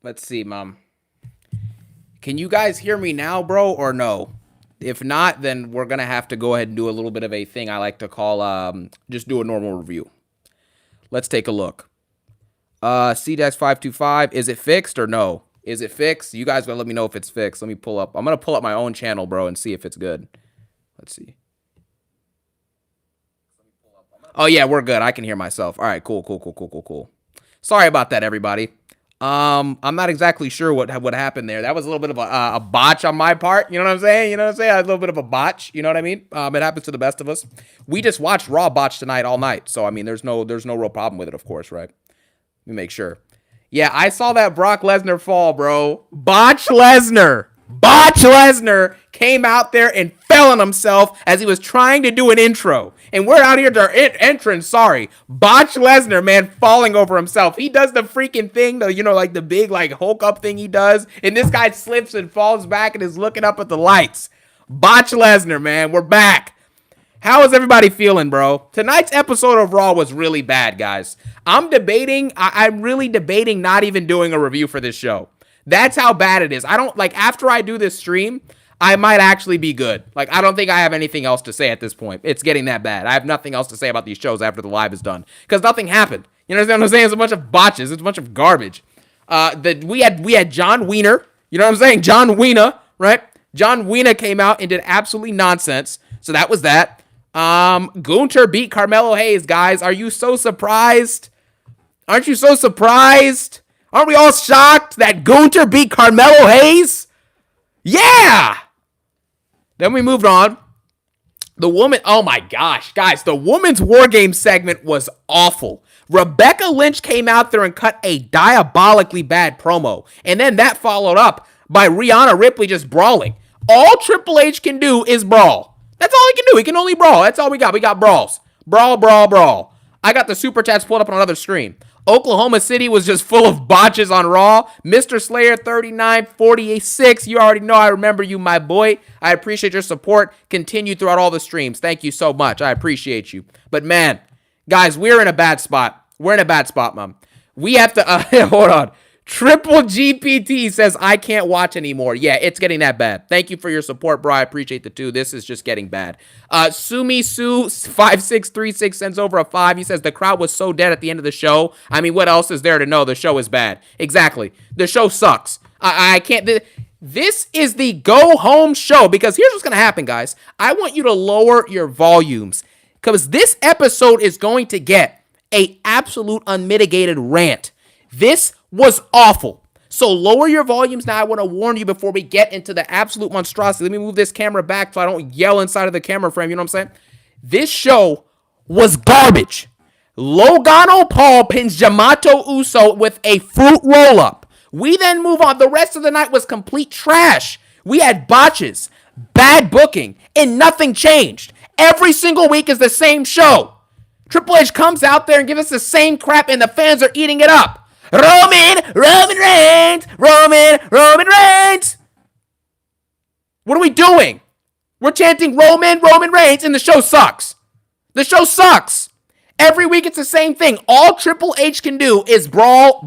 Let's see, Mom. Can you guys hear me now, bro, or no? If not, then we're gonna have to go ahead and do a little bit of a thing I like to call just do a normal review. Let's take a look. CDEX525, is it fixed or no? Is it fixed? You guys gotta let me know if it's fixed. Let me pull up. I'm gonna pull up my own channel, bro, and see if it's good. Let's see. Oh yeah, we're good. I can hear myself. All right, cool. Sorry about that, everybody. I'm not exactly sure what happened there. That was a little bit of a botch on my part. You know what I'm saying? A little bit of a botch. You know what I mean? It happens to the best of us. We just watched Raw botch tonight all night, so I mean, there's no real problem with it, of course, right? Let me make sure. Yeah, I saw that Brock Lesnar fall, bro. Botch Lesnar came out there and fell on himself as he was trying to do an intro. And we're out here to entrance, sorry. Botch Lesnar, man, falling over himself. He does the freaking thing, like the big, like, Hulk up thing he does. And this guy slips and falls back and is looking up at the lights. Botch Lesnar, man, we're back. How is everybody feeling, bro? Tonight's episode of Raw was really bad, guys. I'm really debating not even doing a review for this show. That's how bad it is. After I do this stream, I might actually be good. Like, I don't think I have anything else to say at this point. It's getting that bad. I have nothing else to say about these shows after the live is done. Because nothing happened. You know what I'm saying? It's a bunch of botches. It's a bunch of garbage. We had John Wiener. You know what I'm saying? John Wiener, right? John Wiener came out and did absolutely nonsense. So that was that. Gunther beat Carmelo Hayes, guys. Are you so surprised? Aren't you so surprised? Aren't we all shocked that Gunther beat Carmelo Hayes? Yeah! Then we moved on. Oh my gosh, guys, the women's War Game segment was awful. Rebecca Lynch came out there and cut a diabolically bad promo. And then that followed up by Rhea Ripley just brawling. All Triple H can do is brawl. That's all he can do. He can only brawl. That's all we got. We got brawls. Brawl. I got the super chats pulled up on another screen. Oklahoma City was just full of botches on Raw. Mr. Slayer 3946. You already know I remember you, my boy. I appreciate your support. Continue throughout all the streams. Thank you so much. I appreciate you. But man, guys, we're in a bad spot. We're in a bad spot, Mom. We have to hold on. Triple GPT says, I can't watch anymore. Yeah, it's getting that bad. Thank you for your support, bro. I appreciate the 2. This is just getting bad. Sumi Su 5636 sends over a 5. He says, the crowd was so dead at the end of the show. I mean, what else is there to know? The show is bad. Exactly. The show sucks. I can't. This is the go home show because here's what's going to happen, guys. I want you to lower your volumes because this episode is going to get a absolute unmitigated rant. This was awful. So lower your volumes now. I want to warn you before we get into the absolute monstrosity. Let me move this camera back so I don't yell inside of the camera frame. You know what I'm saying? This show was garbage. Logano Paul pins Yamato Uso with a fruit roll-up. We then move on. The rest of the night was complete trash. We had botches, bad booking, and nothing changed. Every single week is the same show. Triple H comes out there and gives us the same crap, and the fans are eating it up. Roman Reigns. What are we doing? We're chanting Roman Reigns, and the show sucks. The show sucks. Every week it's the same thing. All Triple H can do is brawl.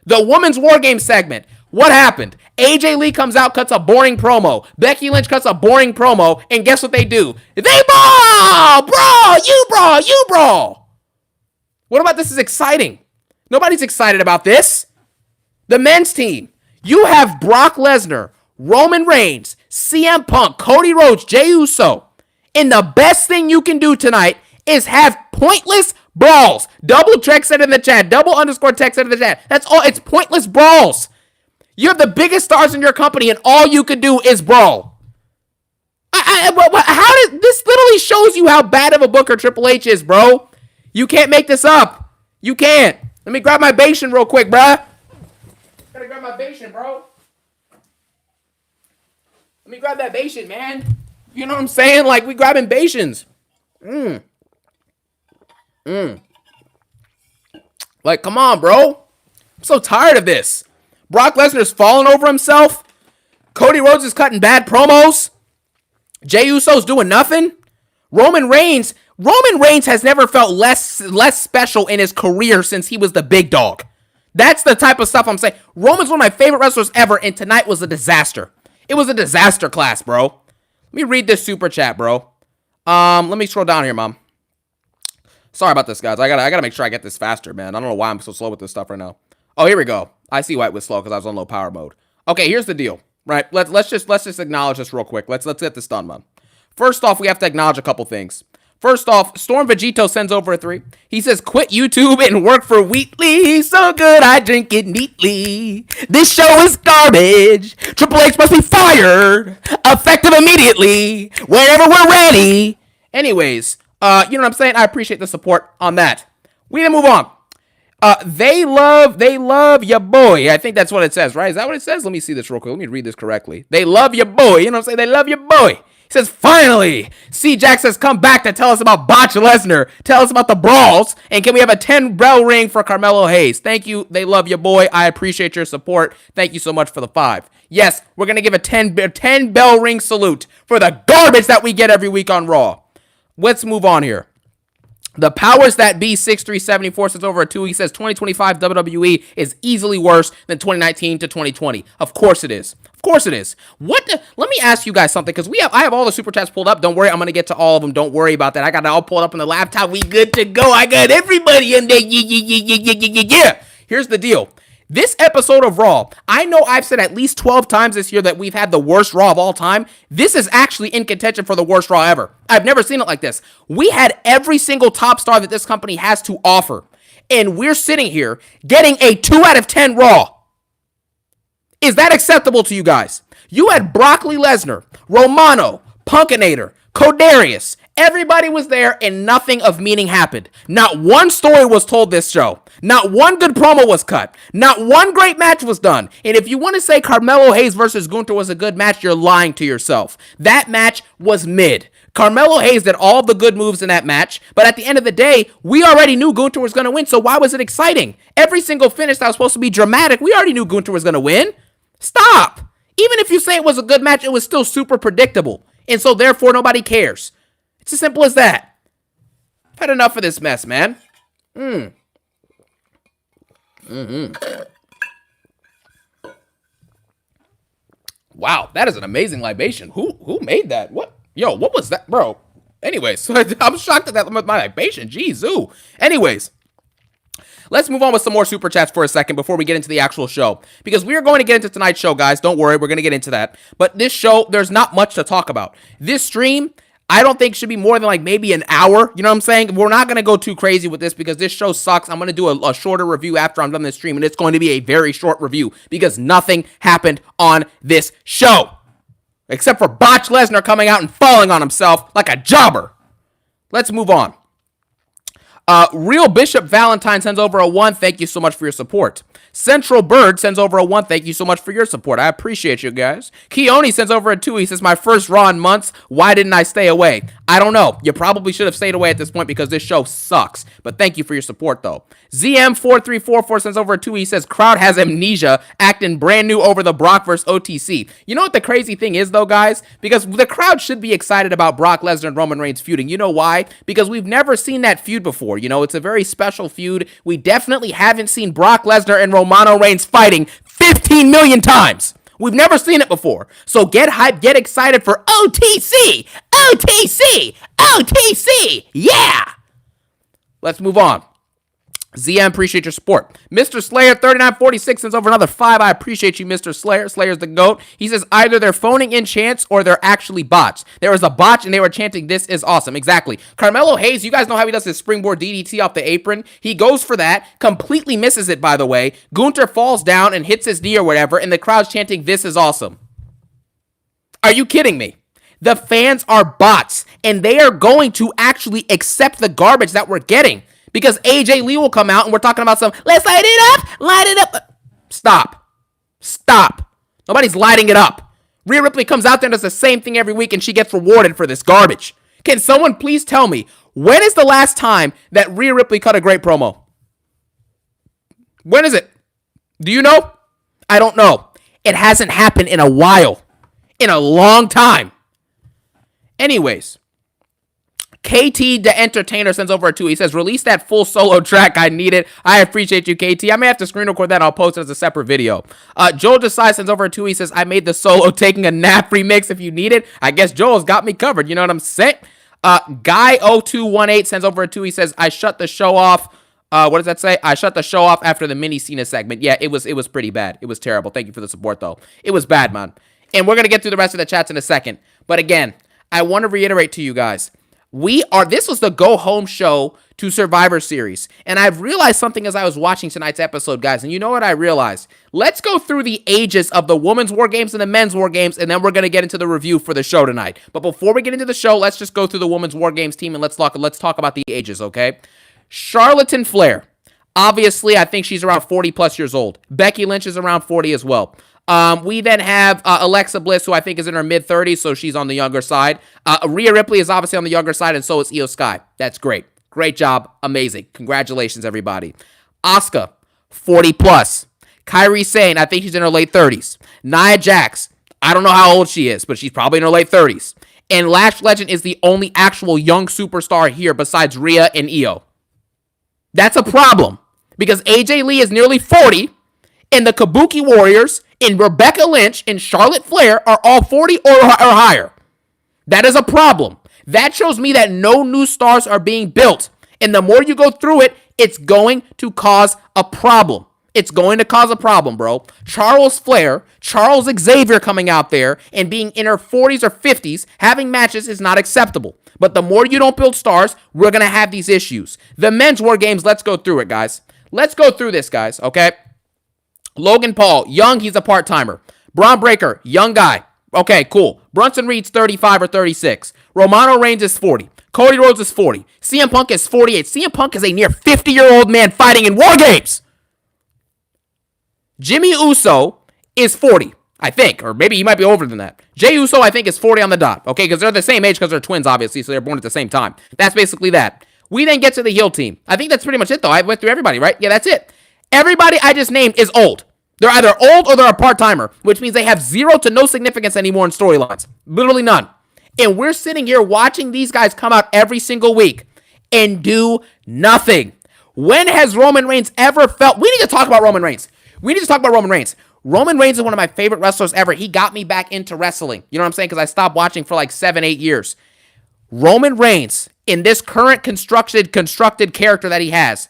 The women's War Game segment. What happened? AJ Lee comes out, cuts a boring promo. Becky Lynch cuts a boring promo, and guess what they do? They brawl! You brawl! What about this is exciting? Nobody's excited about this. The men's team. You have Brock Lesnar, Roman Reigns, CM Punk, Cody Rhodes, Jey Uso. And the best thing you can do tonight is have pointless brawls. Double text it in the chat. _text it in the chat. That's all. It's pointless brawls. You have the biggest stars in your company and all you can do is brawl. This literally shows you how bad of a booker Triple H is, bro. You can't make this up. You can't. Let me grab my Bastion real quick, bruh. Gotta grab my Bastion, bro. Let me grab that Bastion, man. You know what I'm saying? Like, we grabbing Bastions. Like, come on, bro. I'm so tired of this. Brock Lesnar's falling over himself. Cody Rhodes is cutting bad promos. Jey Uso's doing nothing. Roman Reigns has never felt less special in his career since he was the big dog. That's the type of stuff I'm saying. Roman's one of my favorite wrestlers ever, and tonight was a disaster. It was a disaster class, bro. Let me read this super chat, bro. Let me scroll down here, Mom. Sorry about this, guys. I gotta make sure I get this faster, man. I don't know why I'm so slow with this stuff right now. Oh, here we go. I see why it was slow because I was on low power mode. Okay, here's the deal. Right? Let's just acknowledge this real quick. Let's get this done, man. First off, we have to acknowledge a couple things. First off, Storm Vegito sends over a 3. He says, quit YouTube and work for Wheatley. So good, I drink it neatly. This show is garbage. Triple H must be fired. Effective immediately. Whenever we're ready. Anyways, you know what I'm saying? I appreciate the support on that. We need to move on. They love your boy. I think that's what it says, right? Is that what it says? Let me see this real quick. Let me read this correctly. They love your boy. You know what I'm saying? They love your boy. He says, finally, C-Jack says, come back to tell us about Botch Lesnar. Tell us about the brawls. And can we have a 10-bell ring for Carmelo Hayes? Thank you. They love your boy. I appreciate your support. Thank you so much for the 5. Yes, we're going to give a 10-bell ring salute for the garbage that we get every week on Raw. Let's move on here. The powers that be 6374 says over a 2. He says 2025 WWE is easily worse than 2019 to 2020. Of course it is. Of course it is. Let me ask you guys something, because I have all the super chats pulled up. Don't worry, I'm gonna get to all of them. Don't worry about that. I got it all pulled up on the laptop. We good to go. I got everybody in there. Yeah. Here's the deal. This episode of Raw, I know I've said at least 12 times this year that we've had the worst Raw of all time. This is actually in contention for the worst Raw ever. I've never seen it like this. We had every single top star that this company has to offer, and we're sitting here getting a 2 out of 10 Raw. Is that acceptable to you guys? You had Broccoli Lesnar, Romano, Punkinator, Codarius. Everybody was there and nothing of meaning happened. Not one story was told this show. Not one good promo was cut. Not one great match was done. And if you want to say Carmelo Hayes versus Gunther was a good match, you're lying to yourself. That match was mid. Carmelo Hayes did all the good moves in that match, but at the end of the day, we already knew Gunther was going to win, so why was it exciting? Every single finish that was supposed to be dramatic, we already knew Gunther was going to win. Stop. Even if you say it was a good match, it was still super predictable, and so therefore nobody cares. It's as simple as that. I've had enough of this mess, man. Wow, that is an amazing libation. Who made that? What? Yo, what was that, bro? Anyways, I'm shocked at that with my libation. Jeez, ooh. Anyways, let's move on with some more super chats for a second before we get into the actual show, because we are going to get into tonight's show, guys. Don't worry, we're going to get into that. But this show, there's not much to talk about. This stream, I don't think should be more than like maybe an hour. You know what I'm saying? We're not going to go too crazy with this because this show sucks. I'm going to do a shorter review after I'm done this stream, and it's going to be a very short review because nothing happened on this show. Except for Botch Lesnar coming out and falling on himself like a jobber. Let's move on. Real Bishop Valentine sends over a 1. Thank you so much for your support. Central Bird sends over a 1. Thank you so much for your support. I appreciate you guys. Keone sends over a 2. He says, my first Raw in months. Why didn't I stay away? I don't know. You probably should have stayed away at this point because this show sucks. But thank you for your support, though. ZM4344 sends over a 2. He says, crowd has amnesia, acting brand new over the Brock vs. OTC. You know what the crazy thing is, though, guys? Because the crowd should be excited about Brock Lesnar and Roman Reigns feuding. You know why? Because we've never seen that feud before. You know, it's a very special feud. We definitely haven't seen Brock Lesnar and Romano Reigns fighting 15 million times. We've never seen it before. So get hyped, get excited for OTC! OTC! OTC! Yeah! Let's move on. ZM, appreciate your support. Mr. Slayer 3946 sends over another 5. I appreciate you, Mr. Slayer. Slayer's the GOAT. He says either they're phoning in chants or they're actually bots. There was a botch and they were chanting, this is awesome. Exactly. Carmelo Hayes, you guys know how he does his springboard DDT off the apron? He goes for that, completely misses it, by the way. Gunther falls down and hits his knee or whatever, and the crowd's chanting, this is awesome. Are you kidding me? The fans are bots, and they are going to actually accept the garbage that we're getting. Because AJ Lee will come out and we're talking about some, let's light it up. Stop. Nobody's lighting it up. Rhea Ripley comes out there and does the same thing every week and she gets rewarded for this garbage. Can someone please tell me, when is the last time that Rhea Ripley cut a great promo? When is it? Do you know? I don't know. It hasn't happened in a while. In a long time. Anyways. KT the Entertainer sends over a 2. He says, release that full solo track. I need it. I appreciate you, KT. I may have to screen record that. I'll post it as a separate video. Joel Desai sends over a 2. He says, I made the solo taking a nap remix if you need it. I guess Joel's got me covered. You know what I'm saying? Guy0218 sends over a 2. He says, I shut the show off. What does that say? I shut the show off after the mini Cena segment. Yeah, it was pretty bad. It was terrible. Thank you for the support, though. It was bad, man. And we're going to get through the rest of the chats in a second. But again, I want to reiterate to you guys, this was the go home show to Survivor Series. And I've realized something as I was watching tonight's episode, guys. And you know what I realized? Let's go through the ages of the women's war games and the men's war games, and then we're going to get into the review for the show tonight. But before we get into the show, let's just go through the women's war games team and let's talk about the ages, okay? Charlatan Flair. Obviously, I think she's around 40 plus years old. Becky Lynch is around 40 as well. We then have Alexa Bliss, who I think is in her mid-30s, so she's on the younger side. Rhea Ripley is obviously on the younger side, and so is Io Sky. That's great. Great job. Amazing. Congratulations, everybody. Asuka, 40 plus. Kairi Sane, I think she's in her late 30s. Nia Jax, I don't know how old she is, but she's probably in her late 30s. And Lash Legend is the only actual young superstar here besides Rhea and Io. That's a problem, because AJ Lee is nearly 40, and the Kabuki Warriors and Rebecca Lynch and Charlotte Flair are all 40 or higher. That is a problem. That shows me that no new stars are being built. And the more you go through it, it's going to cause a problem. It's going to cause a problem, bro. Charles Xavier coming out there and being in her 40s or 50s, having matches is not acceptable. But the more you don't build stars, we're going to have these issues. The men's war games, let's go through it, guys. Let's go through this, guys, okay? Logan Paul, young, he's a part-timer. Braun Breaker, young guy. Okay, cool. Brunson Reed's 35 or 36. Romano Reigns is 40. Cody Rhodes is 40. CM Punk is 48. CM Punk is a near 50-year-old man fighting in war games. Jimmy Uso is 40, I think, or maybe he might be older than that. Jey Uso, I think, is 40 on the dot, okay, because they're the same age because they're twins, obviously, so they're born at the same time. That's basically that. We then get to the heel team. I think that's pretty much it, though. I went through everybody, right? Yeah, that's it. Everybody I just named is old. They're either old or they're a part-timer, which means they have zero to no significance anymore in storylines. Literally none. And we're sitting here watching these guys come out every single week and do nothing. When has Roman Reigns ever felt... We need to talk about Roman Reigns. Roman Reigns is one of my favorite wrestlers ever. He got me back into wrestling. You know what I'm saying? Because I stopped watching for like 7-8 years. Roman Reigns, in this current constructed character that he has,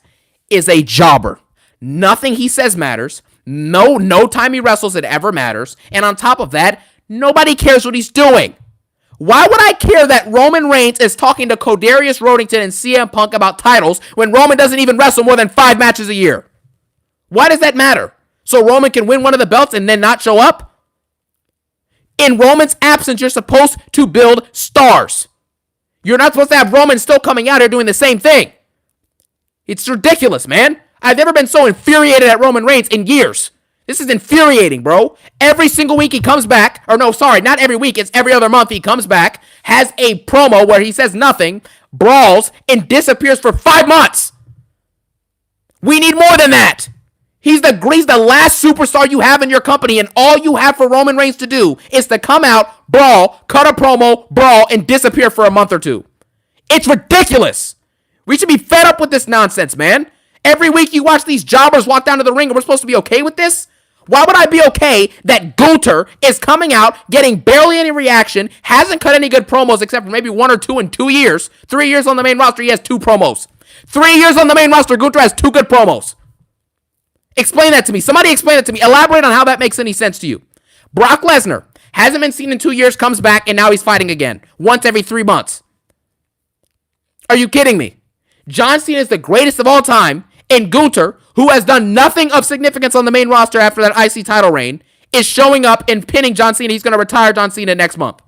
is a jobber. Nothing he says matters. No time he wrestles it ever matters. And on top of that, nobody cares what he's doing. Why would I care that Roman Reigns is talking to Codarius Rodington and CM Punk about titles when Roman doesn't even wrestle more than 5 matches a year? Why does that matter? So Roman can win one of the belts and then not show up? In Roman's absence, you're supposed to build stars. You're not supposed to have Roman still coming out here doing the same thing. It's ridiculous, man. I've never been so infuriated at Roman Reigns in years. This is infuriating, bro. Every single week he comes back, or no, sorry, not every week, it's every other month he comes back, has a promo where he says nothing, brawls, and disappears for 5 months. We need more than that. He's the last superstar you have in your company, and all you have for Roman Reigns to do is to come out, brawl, cut a promo, brawl, and disappear for a month or two. It's ridiculous. We should be fed up with this nonsense, man. Every week you watch these jobbers walk down to the ring and we're supposed to be okay with this? Why would I be okay that Gunther is coming out, getting barely any reaction, hasn't cut any good promos except for maybe 1 or 2 in 2 years. 3 years on the main roster, he has 2 promos. 3 years on the main roster, Gunther has 2 good promos. Explain that to me. Somebody explain it to me. Elaborate on how that makes any sense to you. Brock Lesnar hasn't been seen in 2 years, comes back, and now he's fighting again. Once every 3 months. Are you kidding me? John Cena is the greatest of all time, and Gunther, who has done nothing of significance on the main roster after that IC title reign, is showing up and pinning John Cena. He's going to retire John Cena next month.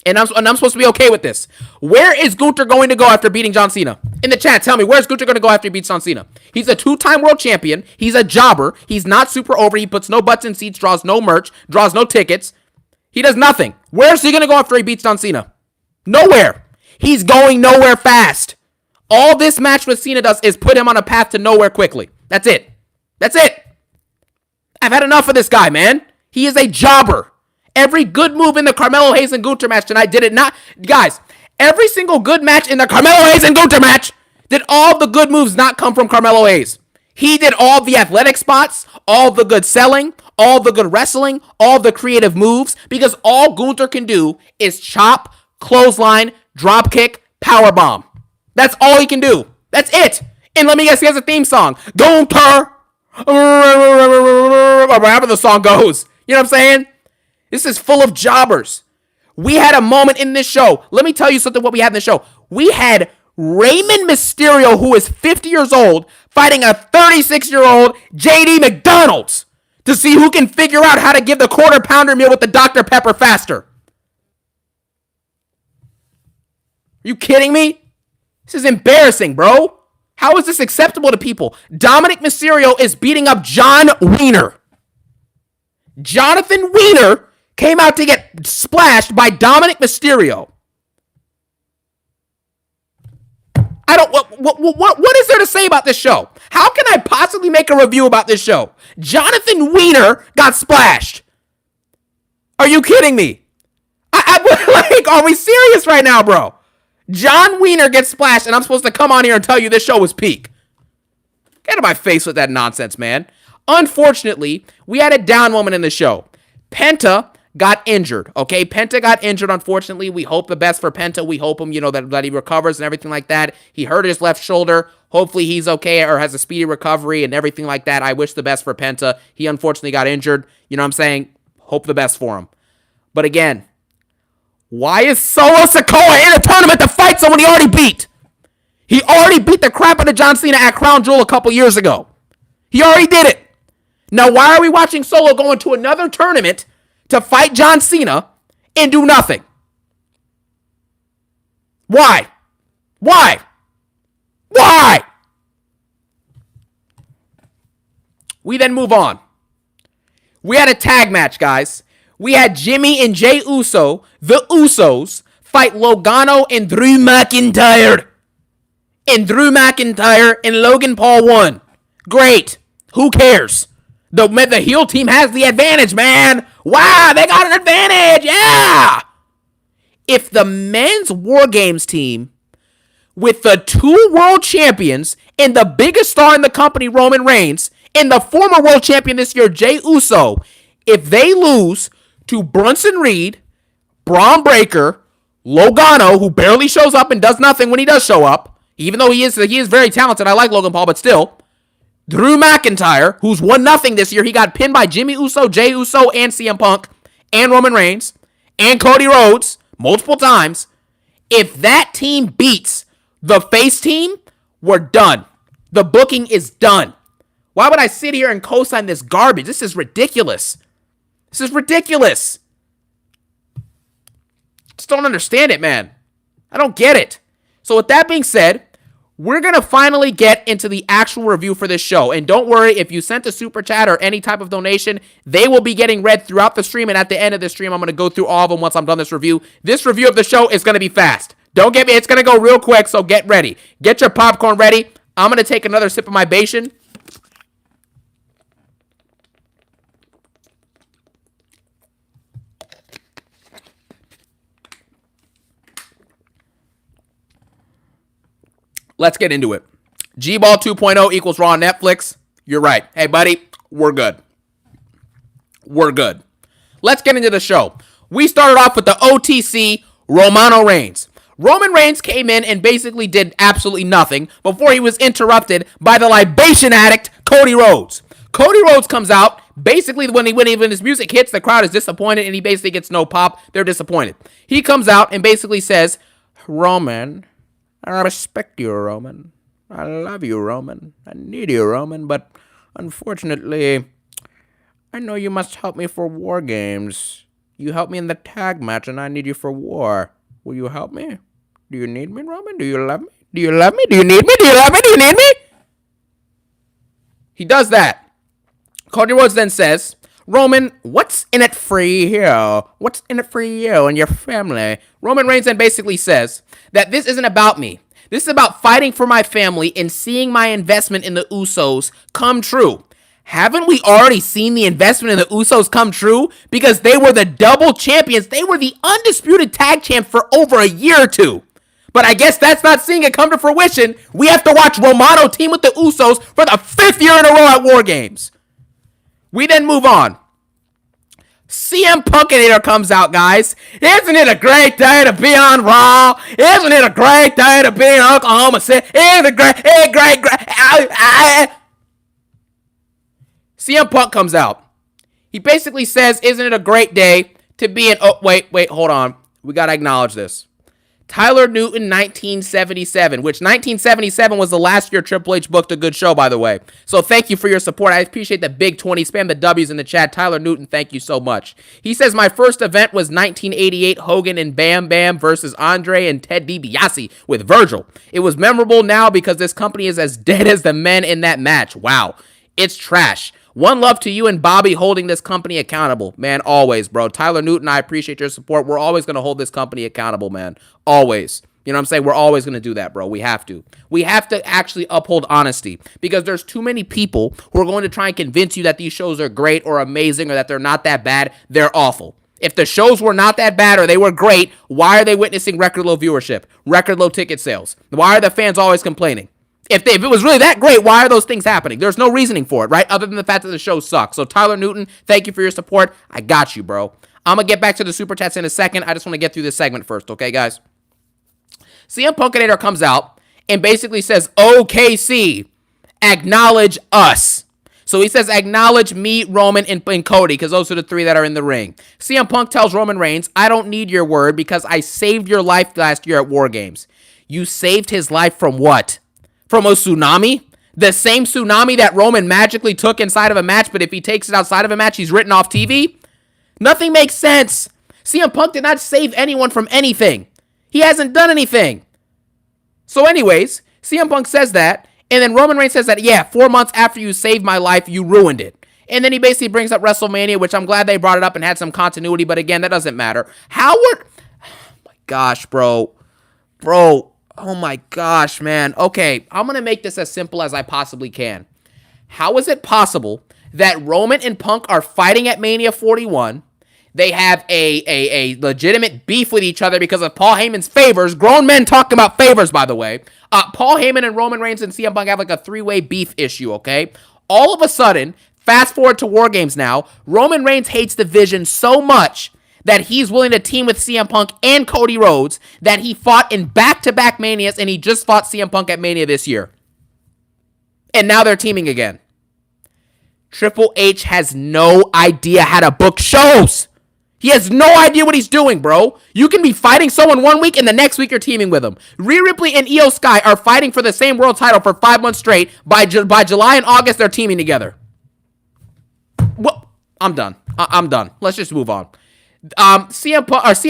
And I'm supposed to be okay with this. Where is Gunther going to go after beating John Cena? In the chat, tell me, where's Gunther going to go after he beats John Cena? He's a 2-time world champion. He's a jobber. He's not super over. He puts no butts in seats, draws no merch, draws no tickets. He does nothing. Where's he going to go after he beats John Cena? Nowhere. He's going nowhere fast. All this match with Cena does is put him on a path to nowhere quickly. That's it. That's it. I've had enough of this guy, man. He is a jobber. Every good move in the Carmelo Hayes and Gunther match tonight did it not. Guys, Every single good match in the Carmelo Hayes and Gunther match, did all the good moves not come from Carmelo Hayes? He did all the athletic spots, all the good selling, all the good wrestling, all the creative moves, because all Gunther can do is chop, clothesline, drop kick, power bomb. That's all he can do. That's it. And let me guess, he has a theme song. Gunther. Whatever the song goes. You know what I'm saying? This is full of jobbers. We had a moment in this show. Let me tell you something what we had in this show. We had Raymond Mysterio, who is 50 years old, fighting a 36-year-old JD McDonald's to see who can figure out how to give the quarter pounder meal with the Dr. Pepper faster. Are you kidding me? This is embarrassing, bro. How is this acceptable to people? Dominic Mysterio is beating up John Wiener. Jonathan Wiener came out to get splashed by Dominic Mysterio. What is there to say about this show? How can I possibly make a review about this show? Jonathan Wiener got splashed. Are you kidding me? Are we serious right now, bro? John Wiener gets splashed, and I'm supposed to come on here and tell you this show was peak. Get out of my face with that nonsense, man. Unfortunately, we had a down moment in the show. Penta got injured, okay? Penta got injured, unfortunately. We hope the best for Penta. We hope him, that he recovers and everything like that. He hurt his left shoulder. Hopefully he's okay or has a speedy recovery and everything like that. I wish the best for Penta. He unfortunately got injured. You know what I'm saying? Hope the best for him. But again, why is Solo Sikoa in a tournament to fight someone he already beat? He already beat the crap out of John Cena at Crown Jewel a couple years ago. He already did it. Now, why are we watching Solo go into another tournament to fight John Cena and do nothing? Why? We then move on. We had a tag match, guys. We had Jimmy and Jey Uso, the Usos, fight Logano and Drew McIntyre. And Drew McIntyre and Logan Paul won. Great. Who cares? The heel team has the advantage, man. Wow, they got an advantage. Yeah. If the men's War Games team with the 2 world champions and the biggest star in the company, Roman Reigns, and the former world champion this year, Jey Uso, if they lose to Bronson Reed, Braun Breaker, Logano, who barely shows up and does nothing when he does show up, even though he is very talented, I like Logan Paul, but still, Drew McIntyre, who's won nothing this year, he got pinned by Jimmy Uso, Jey Uso, and CM Punk, and Roman Reigns, and Cody Rhodes, multiple times. If that team beats the face team, we're done. The booking is done. Why would I sit here and co-sign this garbage? This is ridiculous. Just don't understand it, man. I don't get it. So with that being said, we're going to finally get into the actual review for this show. And don't worry, if you sent a super chat or any type of donation, they will be getting read throughout the stream. And at the end of the stream, I'm going to go through all of them once I'm done this review. This review of the show is going to be fast. Don't get me, it's going to go real quick, so get ready. Get your popcorn ready. I'm going to take another sip of my Bation. Let's get into it. G-Ball 2.0 equals Raw on Netflix. You're right. Hey, buddy, we're good. Let's get into the show. We started off with the OTC Romano Reigns. Roman Reigns came in and basically did absolutely nothing before he was interrupted by the libation addict, Cody Rhodes. Cody Rhodes comes out. Basically, when his music hits, the crowd is disappointed, and he basically gets no pop. They're disappointed. He comes out and basically says, Roman, I respect you, Roman. I love you, Roman. I need you, Roman. But unfortunately, I know you must help me for War Games. You helped me in the tag match, and I need you for War. Will you help me? Do you need me, Roman? Do you love me? Do you love me? Do you need me? Do you love me? Do you need me? He does that. Cody Rhodes then says, Roman, what's in it for you? What's in it for you and your family? Roman Reigns then basically says that this isn't about me. This is about fighting for my family and seeing my investment in the Usos come true. Haven't we already seen the investment in the Usos come true? Because they were the double champions. They were the undisputed tag champ for over a year or two. But I guess that's not seeing it come to fruition. We have to watch Romano team with the Usos for the 5th year in a row at War Games. We then move on. CM Punkinator comes out, guys. Isn't it a great day to be on Raw? Isn't it a great day to be in Oklahoma City? Isn't it great? CM Punk comes out. He basically says, isn't it a great day to be in... Oh, wait, hold on. We got to acknowledge this. Tyler Newton, 1977, which 1977 was the last year Triple H booked a good show, by the way. So thank you for your support. I appreciate the big 20. Spam the W's in the chat. Tyler Newton, thank you so much. He says, my first event was 1988 Hogan and Bam Bam versus Andre and Ted DiBiase with Virgil. It was memorable now because this company is as dead as the men in that match. Wow. It's trash. One love to you and Bobby holding this company accountable. Man, always, bro. Tyler Newton, I appreciate your support. We're always going to hold this company accountable, man. Always. You know what I'm saying? We're always going to do that, bro. We have to. We have to actually uphold honesty because there's too many people who are going to try and convince you that these shows are great or amazing or that they're not that bad. They're awful. If the shows were not that bad or they were great, why are they witnessing record low viewership, record low ticket sales? Why are the fans always complaining? If it was really that great, why are those things happening? There's no reasoning for it, right? Other than the fact that the show sucks. So Tyler Newton, thank you for your support. I got you, bro. I'm going to get back to the Super Chats in a second. I just want to get through this segment first, okay, guys? CM Punkinator comes out and basically says, OKC, acknowledge us. So he says, acknowledge me, Roman, and Cody, because those are the 3 that are in the ring. CM Punk tells Roman Reigns, I don't need your word because I saved your life last year at War Games. You saved his life from what? From a tsunami? The same tsunami that Roman magically took inside of a match, but if he takes it outside of a match, he's written off TV? Nothing makes sense. CM Punk did not save anyone from anything. He hasn't done anything. So anyways, CM Punk says that, and then Roman Reigns says that, yeah, 4 months after you saved my life, you ruined it. And then he basically brings up WrestleMania, which I'm glad they brought it up and had some continuity, but again, that doesn't matter. Oh my gosh, bro. Oh my gosh, man. Okay, I'm going to make this as simple as I possibly can. How is it possible that Roman and Punk are fighting at Mania 41? They have a legitimate beef with each other because of Paul Heyman's favors. Grown men talking about favors, by the way. Paul Heyman and Roman Reigns and CM Punk have like a 3-way beef issue, okay? All of a sudden, fast forward to War Games now, Roman Reigns hates the Vision so much that he's willing to team with CM Punk and Cody Rhodes, that he fought in back-to-back Manias, and he just fought CM Punk at Mania this year. And now they're teaming again. Triple H has no idea how to book shows. He has no idea what he's doing, bro. You can be fighting someone 1 week, and the next week you're teaming with them. Rhea Ripley and Io Sky are fighting for the same world title for 5 months straight. By July and August, they're teaming together. Well, I'm done. I'm done. Let's just move on. CM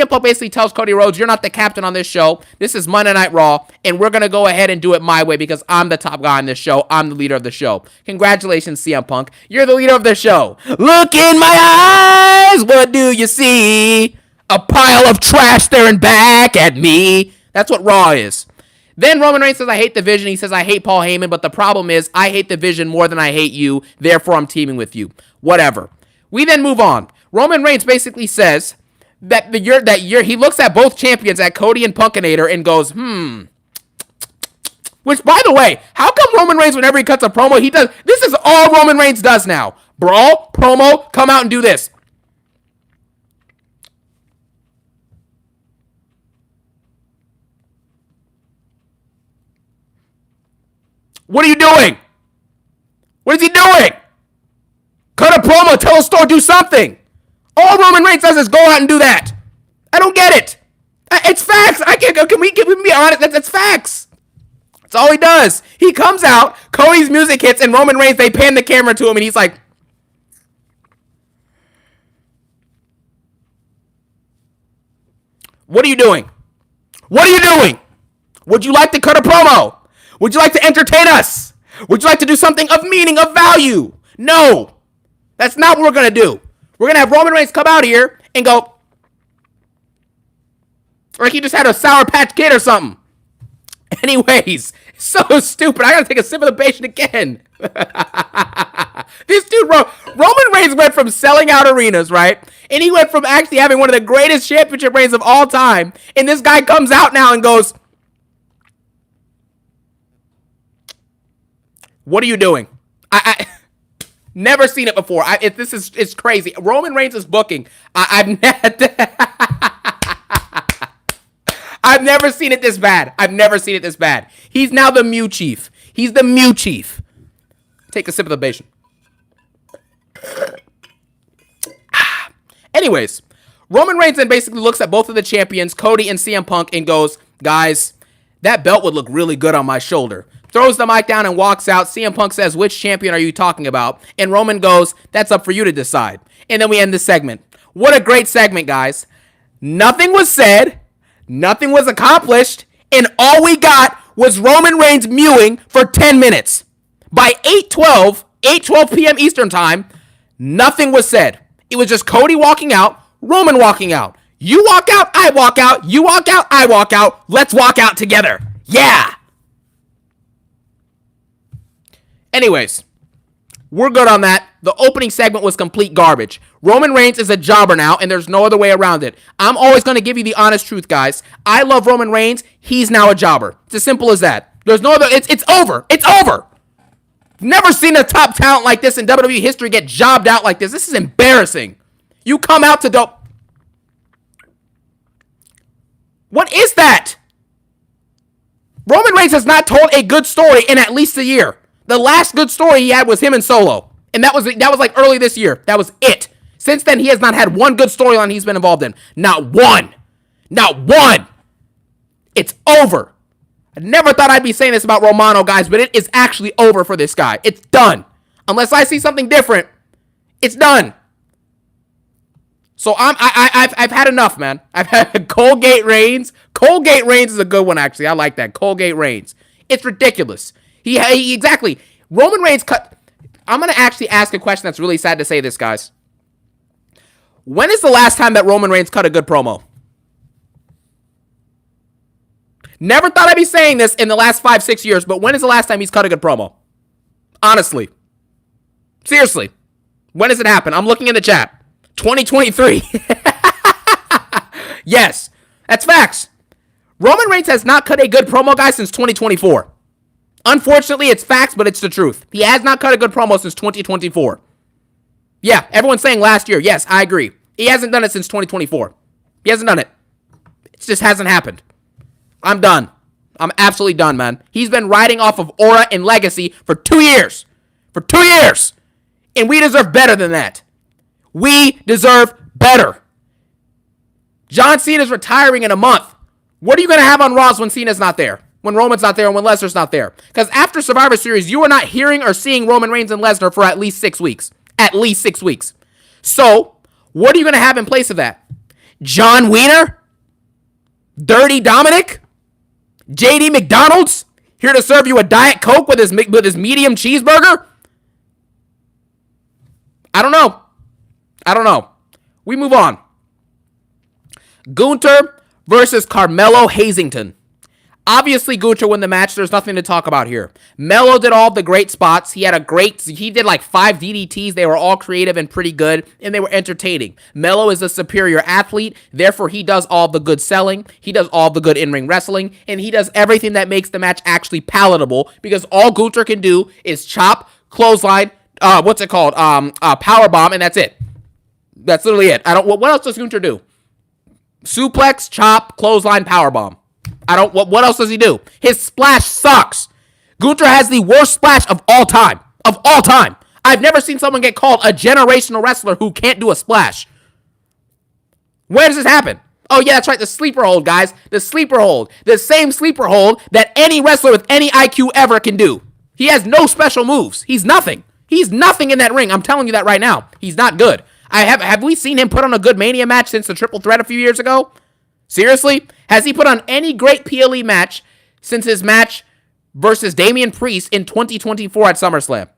Punk basically tells Cody Rhodes, you're not the captain on this show. This is Monday Night Raw, and we're going to go ahead and do it my way because I'm the top guy on this show. I'm the leader of the show. Congratulations, CM Punk. You're the leader of the show. Look in my eyes. What do you see? A pile of trash staring back at me. That's what Raw is. Then Roman Reigns says, I hate the Vision. He says, I hate Paul Heyman, but the problem is I hate the Vision more than I hate you. Therefore, I'm teaming with you. Whatever. We then move on. Roman Reigns basically says that he looks at both champions, at Cody and Punkinator, and goes, Which, by the way, how come Roman Reigns, whenever he cuts a promo, he does, this is all Roman Reigns does now. Brawl, promo, come out and do this. What are you doing? What is he doing? Cut a promo, tell a story, do something. All Roman Reigns does is go out and do that. I don't get it. It's facts. I can't. Can we be honest? That's facts. That's all he does. He comes out, Cody's music hits, and Roman Reigns, they pan the camera to him, and he's like, what are you doing? What are you doing? Would you like to cut a promo? Would you like to entertain us? Would you like to do something of meaning, of value? No. That's not what we're going to do. We're going to have Roman Reigns come out here and go, like he just had a Sour Patch Kid or something. Anyways, so stupid. I got to take a sip of the patient again. This dude, Roman Reigns went from selling out arenas, right? And he went from actually having one of the greatest championship reigns of all time. And this guy comes out now and goes, What are you doing? I never seen it before. It's crazy. Roman Reigns' booking. I've never seen it this bad. I've never seen it this bad. He's now the Mew Chief. He's the Mew Chief. Take a sip of the bation. Anyways, Roman Reigns then basically looks at both of the champions, Cody and CM Punk, and goes, guys, that belt would look really good on my shoulder. Throws the mic down and walks out. CM Punk says, which champion are you talking about? And Roman goes, that's up for you to decide. And then we end the segment. What a great segment, guys. Nothing was said. Nothing was accomplished. And all we got was Roman Reigns mewing for 10 minutes. By 8:12 p.m. Eastern time, nothing was said. It was just Cody walking out, Roman walking out. You walk out, I walk out. You walk out, I walk out. Let's walk out together. Yeah. Anyways, we're good on that. The opening segment was complete garbage. Roman Reigns is a jobber now, and there's no other way around it. I'm always going to give you the honest truth, guys. I love Roman Reigns. He's now a jobber. It's as simple as that. There's no other. It's over. It's over. Never seen a top talent like this in WWE history get jobbed out like this. This is embarrassing. You come out to dope. What is that? Roman Reigns has not told a good story in at least a year. The last good story he had was him and Solo. And that was like early this year. That was it. Since then, he has not had one good storyline he's been involved in. Not one. Not one. It's over. I never thought I'd be saying this about Romano, guys, but it is actually over for this guy. It's done. Unless I see something different, it's done. So I've had enough, man. I've had Colgate Reigns. Colgate Reigns is a good one, actually. I like that. Colgate Reigns. It's ridiculous. He exactly. Roman Reigns cut. I'm going to actually ask a question that's really sad to say this, guys. When is the last time that Roman Reigns cut a good promo? Never thought I'd be saying this in the last 5-6 years, but when is the last time he's cut a good promo? Honestly. Seriously. When does it happen? I'm looking in the chat. 2023. Yes. That's facts. Roman Reigns has not cut a good promo, guys, since 2024. Unfortunately, it's facts, but it's the truth. He has not cut a good promo since 2024. Yeah, everyone's saying last year. Yes, I agree. He hasn't done it since 2024. He hasn't done it. It just hasn't happened. I'm done. I'm absolutely done, man. He's been riding off of aura and legacy for 2 years. For 2 years. And we deserve better than that. We deserve better. John Cena's retiring in a month. What are you going to have on Raw when Cena's not there? When Roman's not there and when Lesnar's not there? Because after Survivor Series, you are not hearing or seeing Roman Reigns and Lesnar for at least 6 weeks. At least 6 weeks. So, what are you going to have in place of that? John Wiener? Dirty Dominic? JD McDonald's? Here to serve you a Diet Coke with his medium cheeseburger? I don't know. We move on. Gunther versus Carmelo Hazington. Obviously, Gunther won the match. There's nothing to talk about here. Melo did all the great spots. He did like 5 DDTs. They were all creative and pretty good, and they were entertaining. Melo is a superior athlete. Therefore, he does all the good selling. He does all the good in-ring wrestling, and he does everything that makes the match actually palatable, because all Gunther can do is chop, clothesline, power bomb, and that's it. That's literally it. What else does Gunther do? Suplex, chop, clothesline, power bomb. What else does he do? His splash sucks. Gunther has the worst splash of all time. Of all time. I've never seen someone get called a generational wrestler who can't do a splash. Where does this happen? Oh, yeah, that's right. The sleeper hold, guys. The sleeper hold. The same sleeper hold that any wrestler with any IQ ever can do. He has no special moves. He's nothing. He's nothing in that ring. I'm telling you that right now. He's not good. Have we seen him put on a good Mania match since the Triple Threat a few years ago? Seriously? Has he put on any great PLE match since his match versus Damian Priest in 2024 at SummerSlam?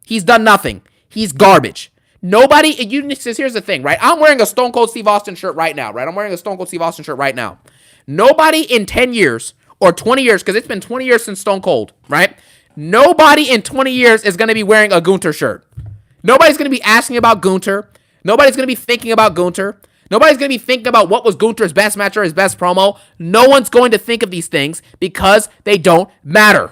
He's done nothing. He's garbage. Nobody, here's the thing, right? I'm wearing a Stone Cold Steve Austin shirt right now, right? I'm wearing a Stone Cold Steve Austin shirt right now. Nobody in 10 years or 20 years, because it's been 20 years since Stone Cold, right? Nobody in 20 years is going to be wearing a Gunther shirt. Nobody's going to be asking about Gunther. Nobody's going to be thinking about Gunther. Nobody's going to be thinking about what was Gunther's best match or his best promo. No one's going to think of these things because they don't matter.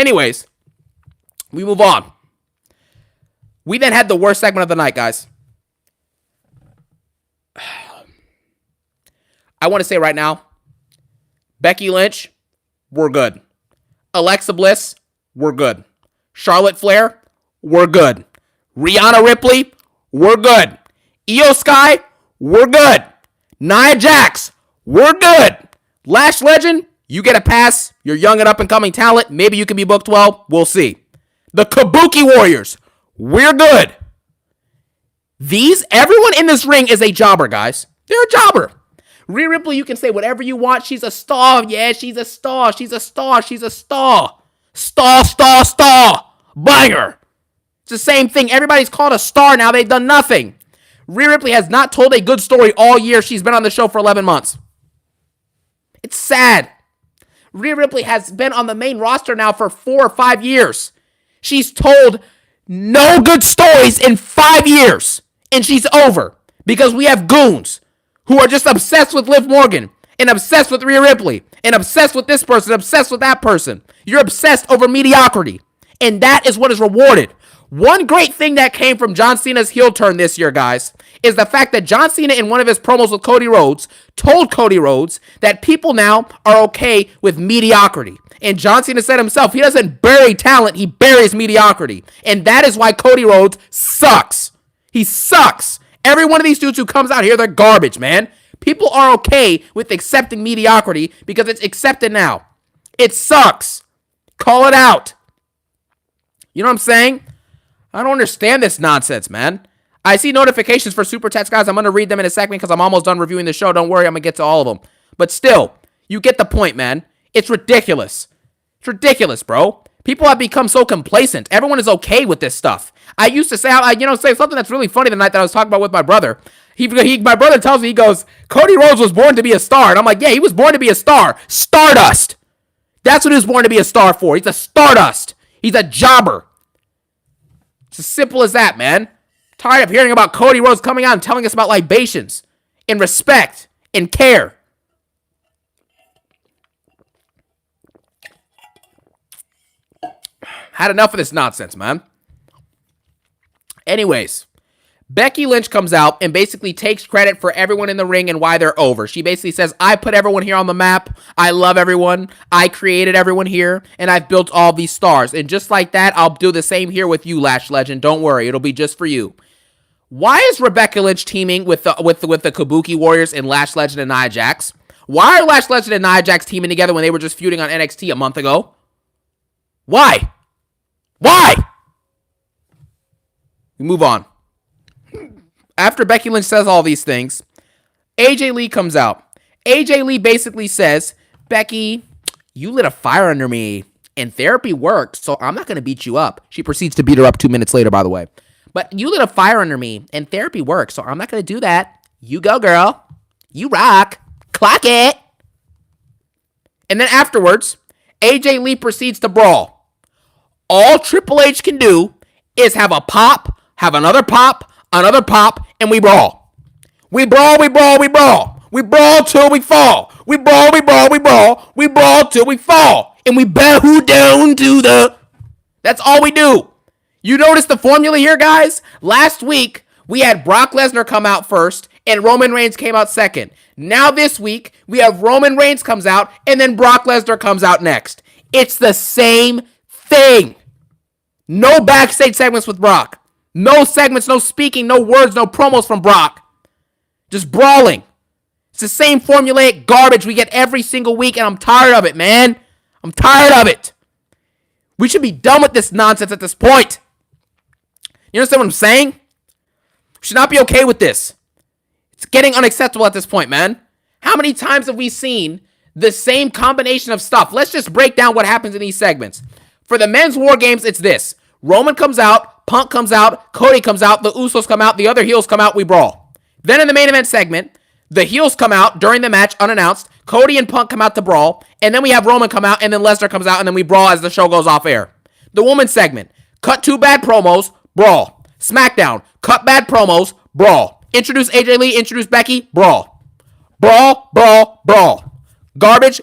Anyways, we move on. We then had the worst segment of the night, guys. I want to say right now, Becky Lynch, we're good. Alexa Bliss, we're good. Charlotte Flair, we're good. Rhea Ripley, we're good. Io Sky, we're good. Nia Jax, we're good. Lash Legend, you get a pass. You're young and up-and-coming talent. Maybe you can be booked well. We'll see. The Kabuki Warriors, we're good. Everyone in this ring is a jobber, guys. They're a jobber. Rhea Ripley, you can say whatever you want. She's a star. Yeah, she's a star. She's a star. She's a star. Star. Banger. It's the same thing. Everybody's called a star now. They've done nothing. Rhea Ripley has not told a good story all year. She's been on the show for 11 months. It's sad. Rhea Ripley has been on the main roster now for 4 or 5 years. She's told no good stories in 5 years. And she's over. Because we have goons who are just obsessed with Liv Morgan, and obsessed with Rhea Ripley, and obsessed with this person, obsessed with that person. You're obsessed over mediocrity, and that is what is rewarded. One great thing that came from John Cena's heel turn this year, guys, is the fact that John Cena, in one of his promos with Cody Rhodes, told Cody Rhodes that people now are okay with mediocrity. And John Cena said himself, he doesn't bury talent, he buries mediocrity. And that is why Cody Rhodes sucks. He sucks. Every one of these dudes who comes out here, they're garbage, man. People are okay with accepting mediocrity because it's accepted now. It sucks. Call it out. You know what I'm saying? I don't understand this nonsense, man. I see notifications for Super Chats, guys. I'm going to read them in a second because I'm almost done reviewing the show. Don't worry, I'm going to get to all of them. But still, you get the point, man. It's ridiculous. It's ridiculous, bro. People have become so complacent. Everyone is okay with this stuff. I used to say, say something that's really funny the night that I was talking about with my brother. My brother tells me, he goes, Cody Rhodes was born to be a star. And I'm like, yeah, he was born to be a star. Stardust. That's what he was born to be a star for. He's a Stardust. He's a jobber. It's as simple as that, man. Tired of hearing about Cody Rhodes coming out and telling us about libations and respect and care. Had enough of this nonsense, man. Anyways, Becky Lynch comes out and basically takes credit for everyone in the ring and why they're over. She basically says, I put everyone here on the map. I love everyone. I created everyone here, and I've built all these stars. And just like that, I'll do the same here with you, Lash Legend. Don't worry. It'll be just for you. Why is Rebecca Lynch teaming with the Kabuki Warriors and Lash Legend and Nia Jax? Why are Lash Legend and Nia Jax teaming together when they were just feuding on NXT a month ago? Why? Why? We move on. After Becky Lynch says all these things, AJ Lee comes out. AJ Lee basically says, Becky, you lit a fire under me, and therapy worked, so I'm not going to beat you up. She proceeds to beat her up 2 minutes later, by the way. But you lit a fire under me, and therapy worked, so I'm not going to do that. You go, girl. You rock. Clock it. And then afterwards, AJ Lee proceeds to brawl. All Triple H can do is have a pop, have another pop, and we brawl. We brawl. We brawl till we fall. We brawl. We brawl till we fall. And we bow down to the... That's all we do. You notice the formula here, guys? Last week, we had Brock Lesnar come out first, and Roman Reigns came out second. Now this week, we have Roman Reigns comes out, and then Brock Lesnar comes out next. It's the same thing. No backstage segments with Brock. No segments, no speaking, no words, no promos from Brock. Just brawling. It's the same formulaic garbage we get every single week, and I'm tired of it, man. I'm tired of it. We should be done with this nonsense at this point. You understand what I'm saying? We should not be okay with this. It's getting unacceptable at this point, man. How many times have we seen the same combination of stuff? Let's just break down what happens in these segments. For the men's War Games, it's this. Roman comes out, Punk comes out, Cody comes out, the Usos come out, the other heels come out, we brawl. Then in the main event segment, the heels come out during the match, unannounced. Cody and Punk come out to brawl. And then we have Roman come out, and then Lesnar comes out, and then we brawl as the show goes off air. The women's segment, cut 2 bad promos, brawl. SmackDown, cut bad promos, brawl. Introduce AJ Lee, introduce Becky, brawl. Brawl. Garbage.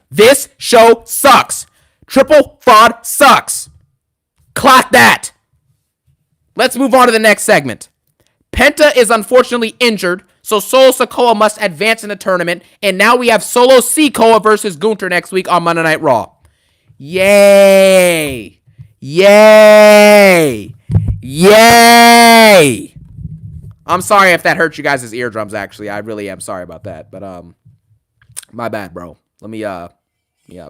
This show sucks. Triple fraud sucks. Clock that. Let's move on to the next segment. Penta is unfortunately injured, so Solo Sikoa must advance in the tournament, and now we have Solo Sikoa versus Gunther next week on Monday Night Raw. Yay! Yay! Yay! I'm sorry if that hurt you guys' eardrums, actually. I really am sorry about that. But, my bad, bro. Let me,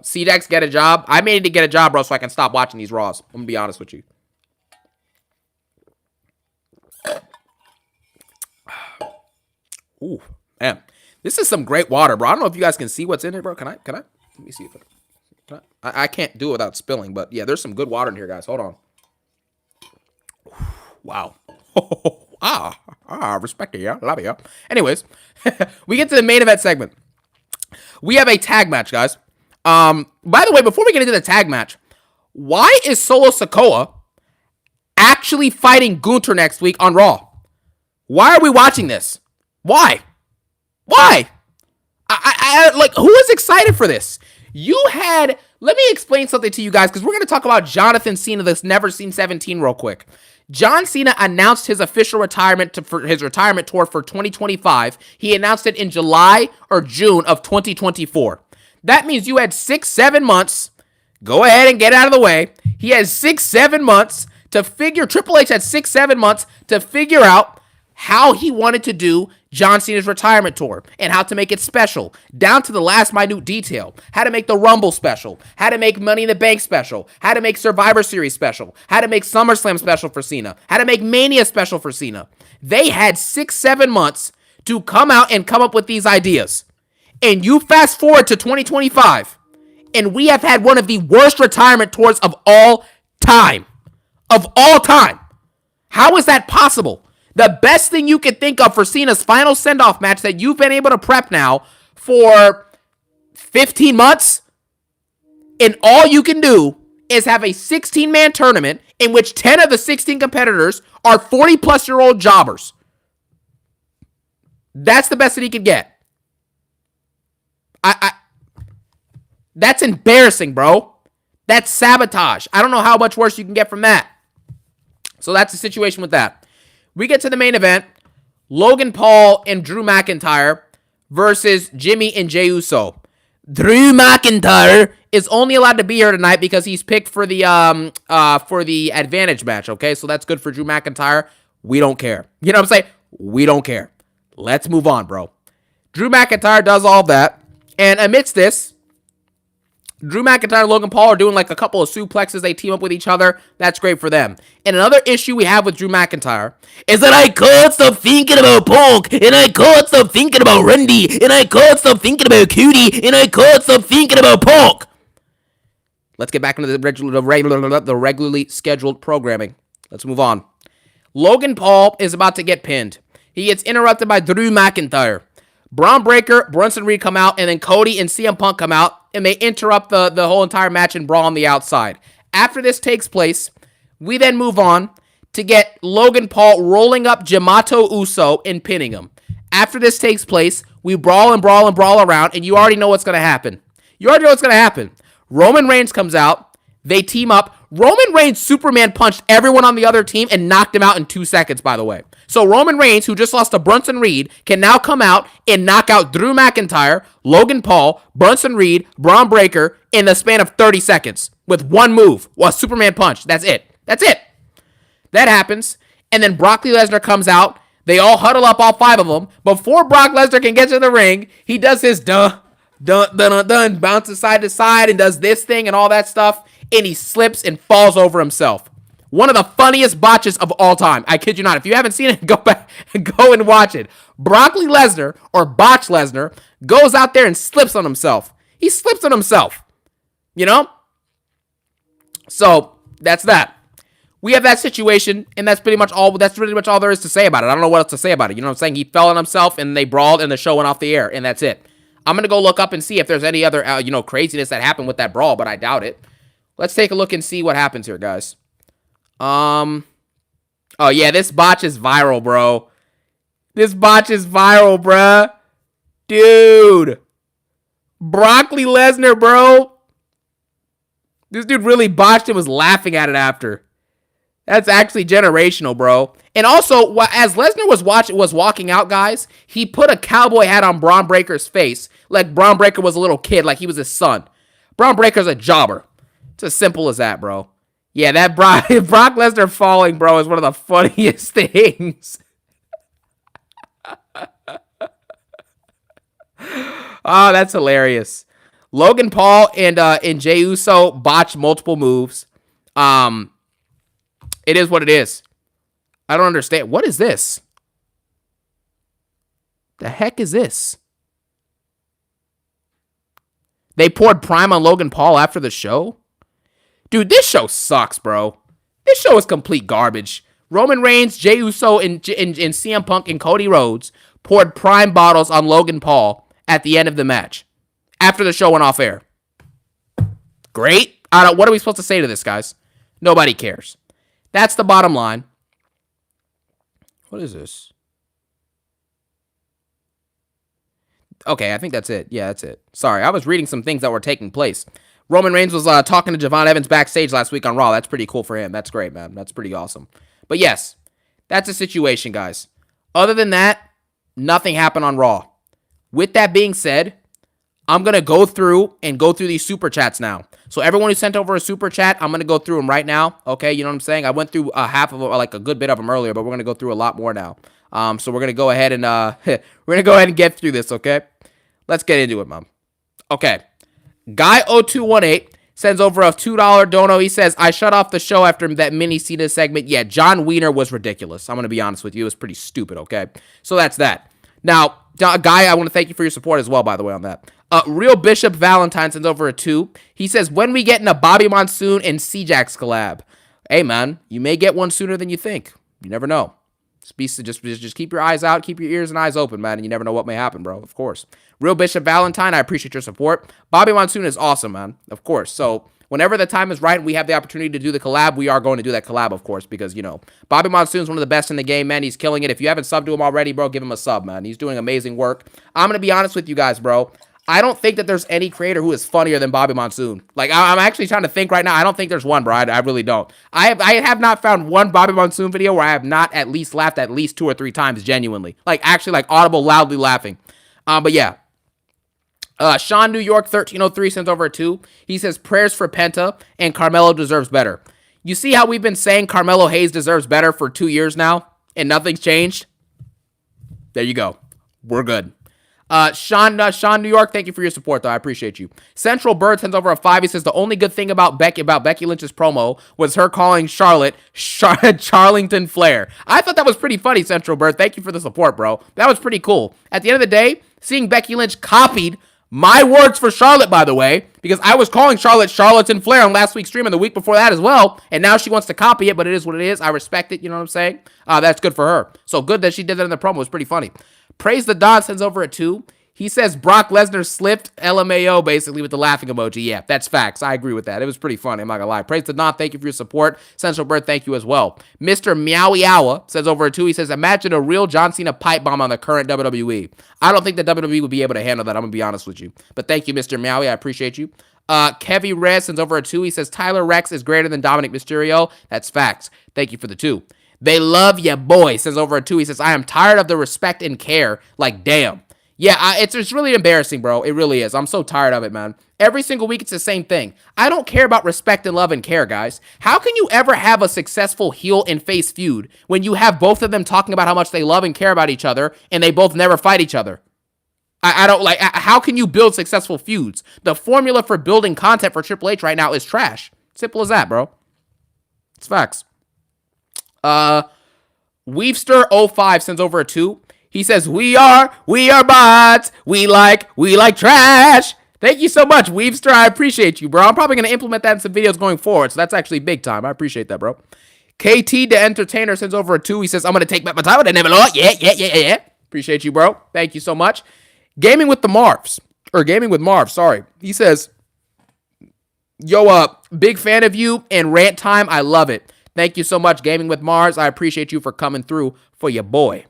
C-Dex, get a job. I made it to get a job, bro, so I can stop watching these Raws. I'm gonna be honest with you. Ooh, man. This is some great water, bro. I don't know if you guys can see what's in it, bro. Can I? Let me see if I can't do it without spilling, but yeah, there's some good water in here, guys. Hold on. Wow. Respect it, yeah. Love it, yeah. Anyways, we get to the main event segment. We have a tag match, guys. By the way, before we get into the tag match, why is Solo Sikoa actually fighting Gunther next week on Raw? Why are we watching this? Why? I like, who is excited for this? Let me explain something to you guys, because we're going to talk about Jonathan Cena, this Never Seen 17, real quick. John Cena announced his official retirement for his retirement tour for 2025. He announced it in July or June of 2024. That means you had 6-7 months. Go ahead and get out of the way. He has 6-7 months to figure, Triple H had 6-7 months to figure out how he wanted to do John Cena's retirement tour and how to make it special, down to the last minute detail. How to make the Rumble special, how to make Money in the Bank special, how to make Survivor Series special, how to make SummerSlam special for Cena, how to make Mania special for Cena. They had 6-7 months to come out and come up with these ideas. And you fast forward to 2025, and we have had one of the worst retirement tours of all time. Of all time. How is that possible? The best thing you could think of for Cena's final send-off match that you've been able to prep now for 15 months, and all you can do is have a 16-man tournament in which 10 of the 16 competitors are 40-plus-year-old jobbers. That's the best that he could get. That's embarrassing, bro. That's sabotage. I don't know how much worse you can get from that. So that's the situation with that. We get to the main event. Logan Paul and Drew McIntyre versus Jimmy and Jey Uso. Drew McIntyre is only allowed to be here tonight because he's picked for the advantage match, okay? So that's good for Drew McIntyre. We don't care. You know what I'm saying? We don't care. Let's move on, bro. Drew McIntyre does all that. And amidst this, Drew McIntyre and Logan Paul are doing like a couple of suplexes. They team up with each other. That's great for them. And another issue we have with Drew McIntyre is that I can't stop thinking about Punk, and I can't stop thinking about Randy, and I can't stop thinking about Cody, and I can't stop thinking about Punk. Let's get back into the regularly scheduled programming. Let's move on. Logan Paul is about to get pinned. He gets interrupted by Drew McIntyre. Braun Breaker, Bronson Reed come out, and then Cody and CM Punk come out, and they interrupt the whole entire match and brawl on the outside. After this takes place, we then move on to get Logan Paul rolling up Yamato Uso and pinning him. After this takes place, we brawl and brawl and brawl around, and you already know what's going to happen. Roman Reigns comes out. They team up. Roman Reigns Superman punched everyone on the other team and knocked him out in 2 seconds, by the way. So Roman Reigns, who just lost to Bronson Reed, can now come out and knock out Drew McIntyre, Logan Paul, Bronson Reed, Braun Breaker in the span of 30 seconds with one move, a Superman punch. That's it. That happens. And then Brock Lesnar comes out. They all huddle up, all 5 of them. Before Brock Lesnar can get to the ring, he does his bounces side to side and does this thing and all that stuff. And he slips and falls over himself. One of the funniest botches of all time. I kid you not. If you haven't seen it, go back and go and watch it. Brock Lesnar, or Botch Lesnar, goes out there and slips on himself. He slips on himself. You know? So, that's that. We have that situation, and that's pretty much all there is to say about it. I don't know what else to say about it. You know what I'm saying? He fell on himself, and they brawled, and the show went off the air, and that's it. I'm going to go look up and see if there's any other, craziness that happened with that brawl, but I doubt it. Let's take a look and see what happens here, guys. Oh yeah, this botch is viral, bro. Dude. Brock Lesnar, bro. This dude really botched and was laughing at it after. That's actually generational, bro. And also, as Lesnar was walking out, guys, he put a cowboy hat on Braun Breaker's face, like Braun Breaker was a little kid, like he was his son. Braun Breaker's a jobber. It's as simple as that, bro. Yeah, that Brock Lesnar falling, bro, is one of the funniest things. Oh, that's hilarious. Logan Paul and Jey Uso botched multiple moves. It is what it is. I don't understand. What is this? The heck is this? They poured Prime on Logan Paul after the show? Dude, this show sucks, bro. This show is complete garbage. Roman Reigns, Jey Uso, and CM Punk and Cody Rhodes poured Prime bottles on Logan Paul at the end of the match after the show went off air. Great. What are we supposed to say to this, guys? Nobody cares. That's the bottom line. What is this? Okay, I think that's it. Yeah, that's it. Sorry, I was reading some things that were taking place. Roman Reigns was talking to Javon Evans backstage last week on Raw. That's pretty cool for him. That's great, man. That's pretty awesome. But yes, that's a situation, guys. Other than that, nothing happened on Raw. With that being said, I'm going to go through these super chats now. So everyone who sent over a super chat, I'm going to go through them right now. Okay, you know what I'm saying? I went through half of them, like a good bit of them earlier, but we're going to go through a lot more now. So we're going to go ahead and get through this, okay? Let's get into it, Mom. Okay. Guy0218 sends over a $2 dono. He says, I shut off the show after that mini Cena segment. Yeah, John Wiener was ridiculous. I'm going to be honest with you. It was pretty stupid, okay? So that's that. Now, Guy, I want to thank you for your support as well, by the way, on that. Real Bishop Valentine sends over a 2. He says, when we get in a Bobby Monsoon and C-Jax collab. Hey, man, you may get one sooner than you think. You never know. Just keep your eyes out, keep your ears and eyes open, man, and you never know what may happen, bro, of course. Real Bishop Valentine, I appreciate your support. Bobby Monsoon is awesome, man, of course. So whenever the time is right and we have the opportunity to do the collab, we are going to do that collab, of course, because, you know, Bobby Monsoon is one of the best in the game, man. He's killing it. If you haven't subbed to him already, bro, give him a sub, man. He's doing amazing work. I'm going to be honest with you guys, bro. I don't think that there's any creator who is funnier than Bobby Monsoon. Like, I'm actually trying to think right now. I don't think there's one, bro. I really don't. I have not found one Bobby Monsoon video where I have not at least laughed at least 2 or 3 times genuinely. Like, actually, like, audible, loudly laughing. But yeah. Sean New York 1303 sends over a 2. He says, prayers for Penta and Carmelo deserves better. You see how we've been saying Carmelo Hayes deserves better for 2 years now? And nothing's changed? There you go. We're good. Sean New York, thank you for your support, though. I appreciate you. Central Bird sends over a 5. He says, the only good thing about Becky Lynch's promo was her calling Charlotte Charlington Flair. I thought that was pretty funny, Central Bird. Thank you for the support, bro. That was pretty cool. At the end of the day, seeing Becky Lynch copied my words for Charlotte, by the way, because I was calling Charlotte Charlatan Flair on last week's stream and the week before that as well, and now she wants to copy it, but it is what it is. I respect it, you know what I'm saying? That's good for her. So good that she did that in the promo. It was pretty funny. Praise the Don sends over a 2. He says Brock Lesnar slipped LMAO basically with the laughing emoji. Yeah, that's facts. I agree with that. It was pretty funny. I'm not going to lie. Praise the Don. Thank you for your support. Central Bird, thank you as well. Mr. Meowie says over a 2. He says, imagine a real John Cena pipe bomb on the current WWE. I don't think the WWE would be able to handle that. I'm going to be honest with you. But thank you, Mr. Meowie. I appreciate you. Kevy Rez sends over a 2. He says, Tyler Rex is greater than Dominic Mysterio. That's facts. Thank you for the 2. They love ya boy, says over a 2. He says, I am tired of the respect and care. Like, damn. Yeah, it's really embarrassing, bro. It really is. I'm so tired of it, man. Every single week, it's the same thing. I don't care about respect and love and care, guys. How can you ever have a successful heel and face feud when you have both of them talking about how much they love and care about each other and they both never fight each other? I don't like, how can you build successful feuds? The formula for building content for Triple H right now is trash. Simple as that, bro. It's facts. Weavster05 sends over a 2. He says, we are bots. We like trash. Thank you so much, Weavster. I appreciate you, bro. I'm probably going to implement that in some videos going forward, so that's actually big time. I appreciate that, bro. KT the Entertainer sends over a 2. He says, I'm going to take back my title. They never lost. Yeah. Appreciate you, bro. Thank you so much. Gaming with Marv, sorry. He says, yo, big fan of you and rant time. I love it. Thank you so much, Gaming with Mars. I appreciate you for coming through for your boy.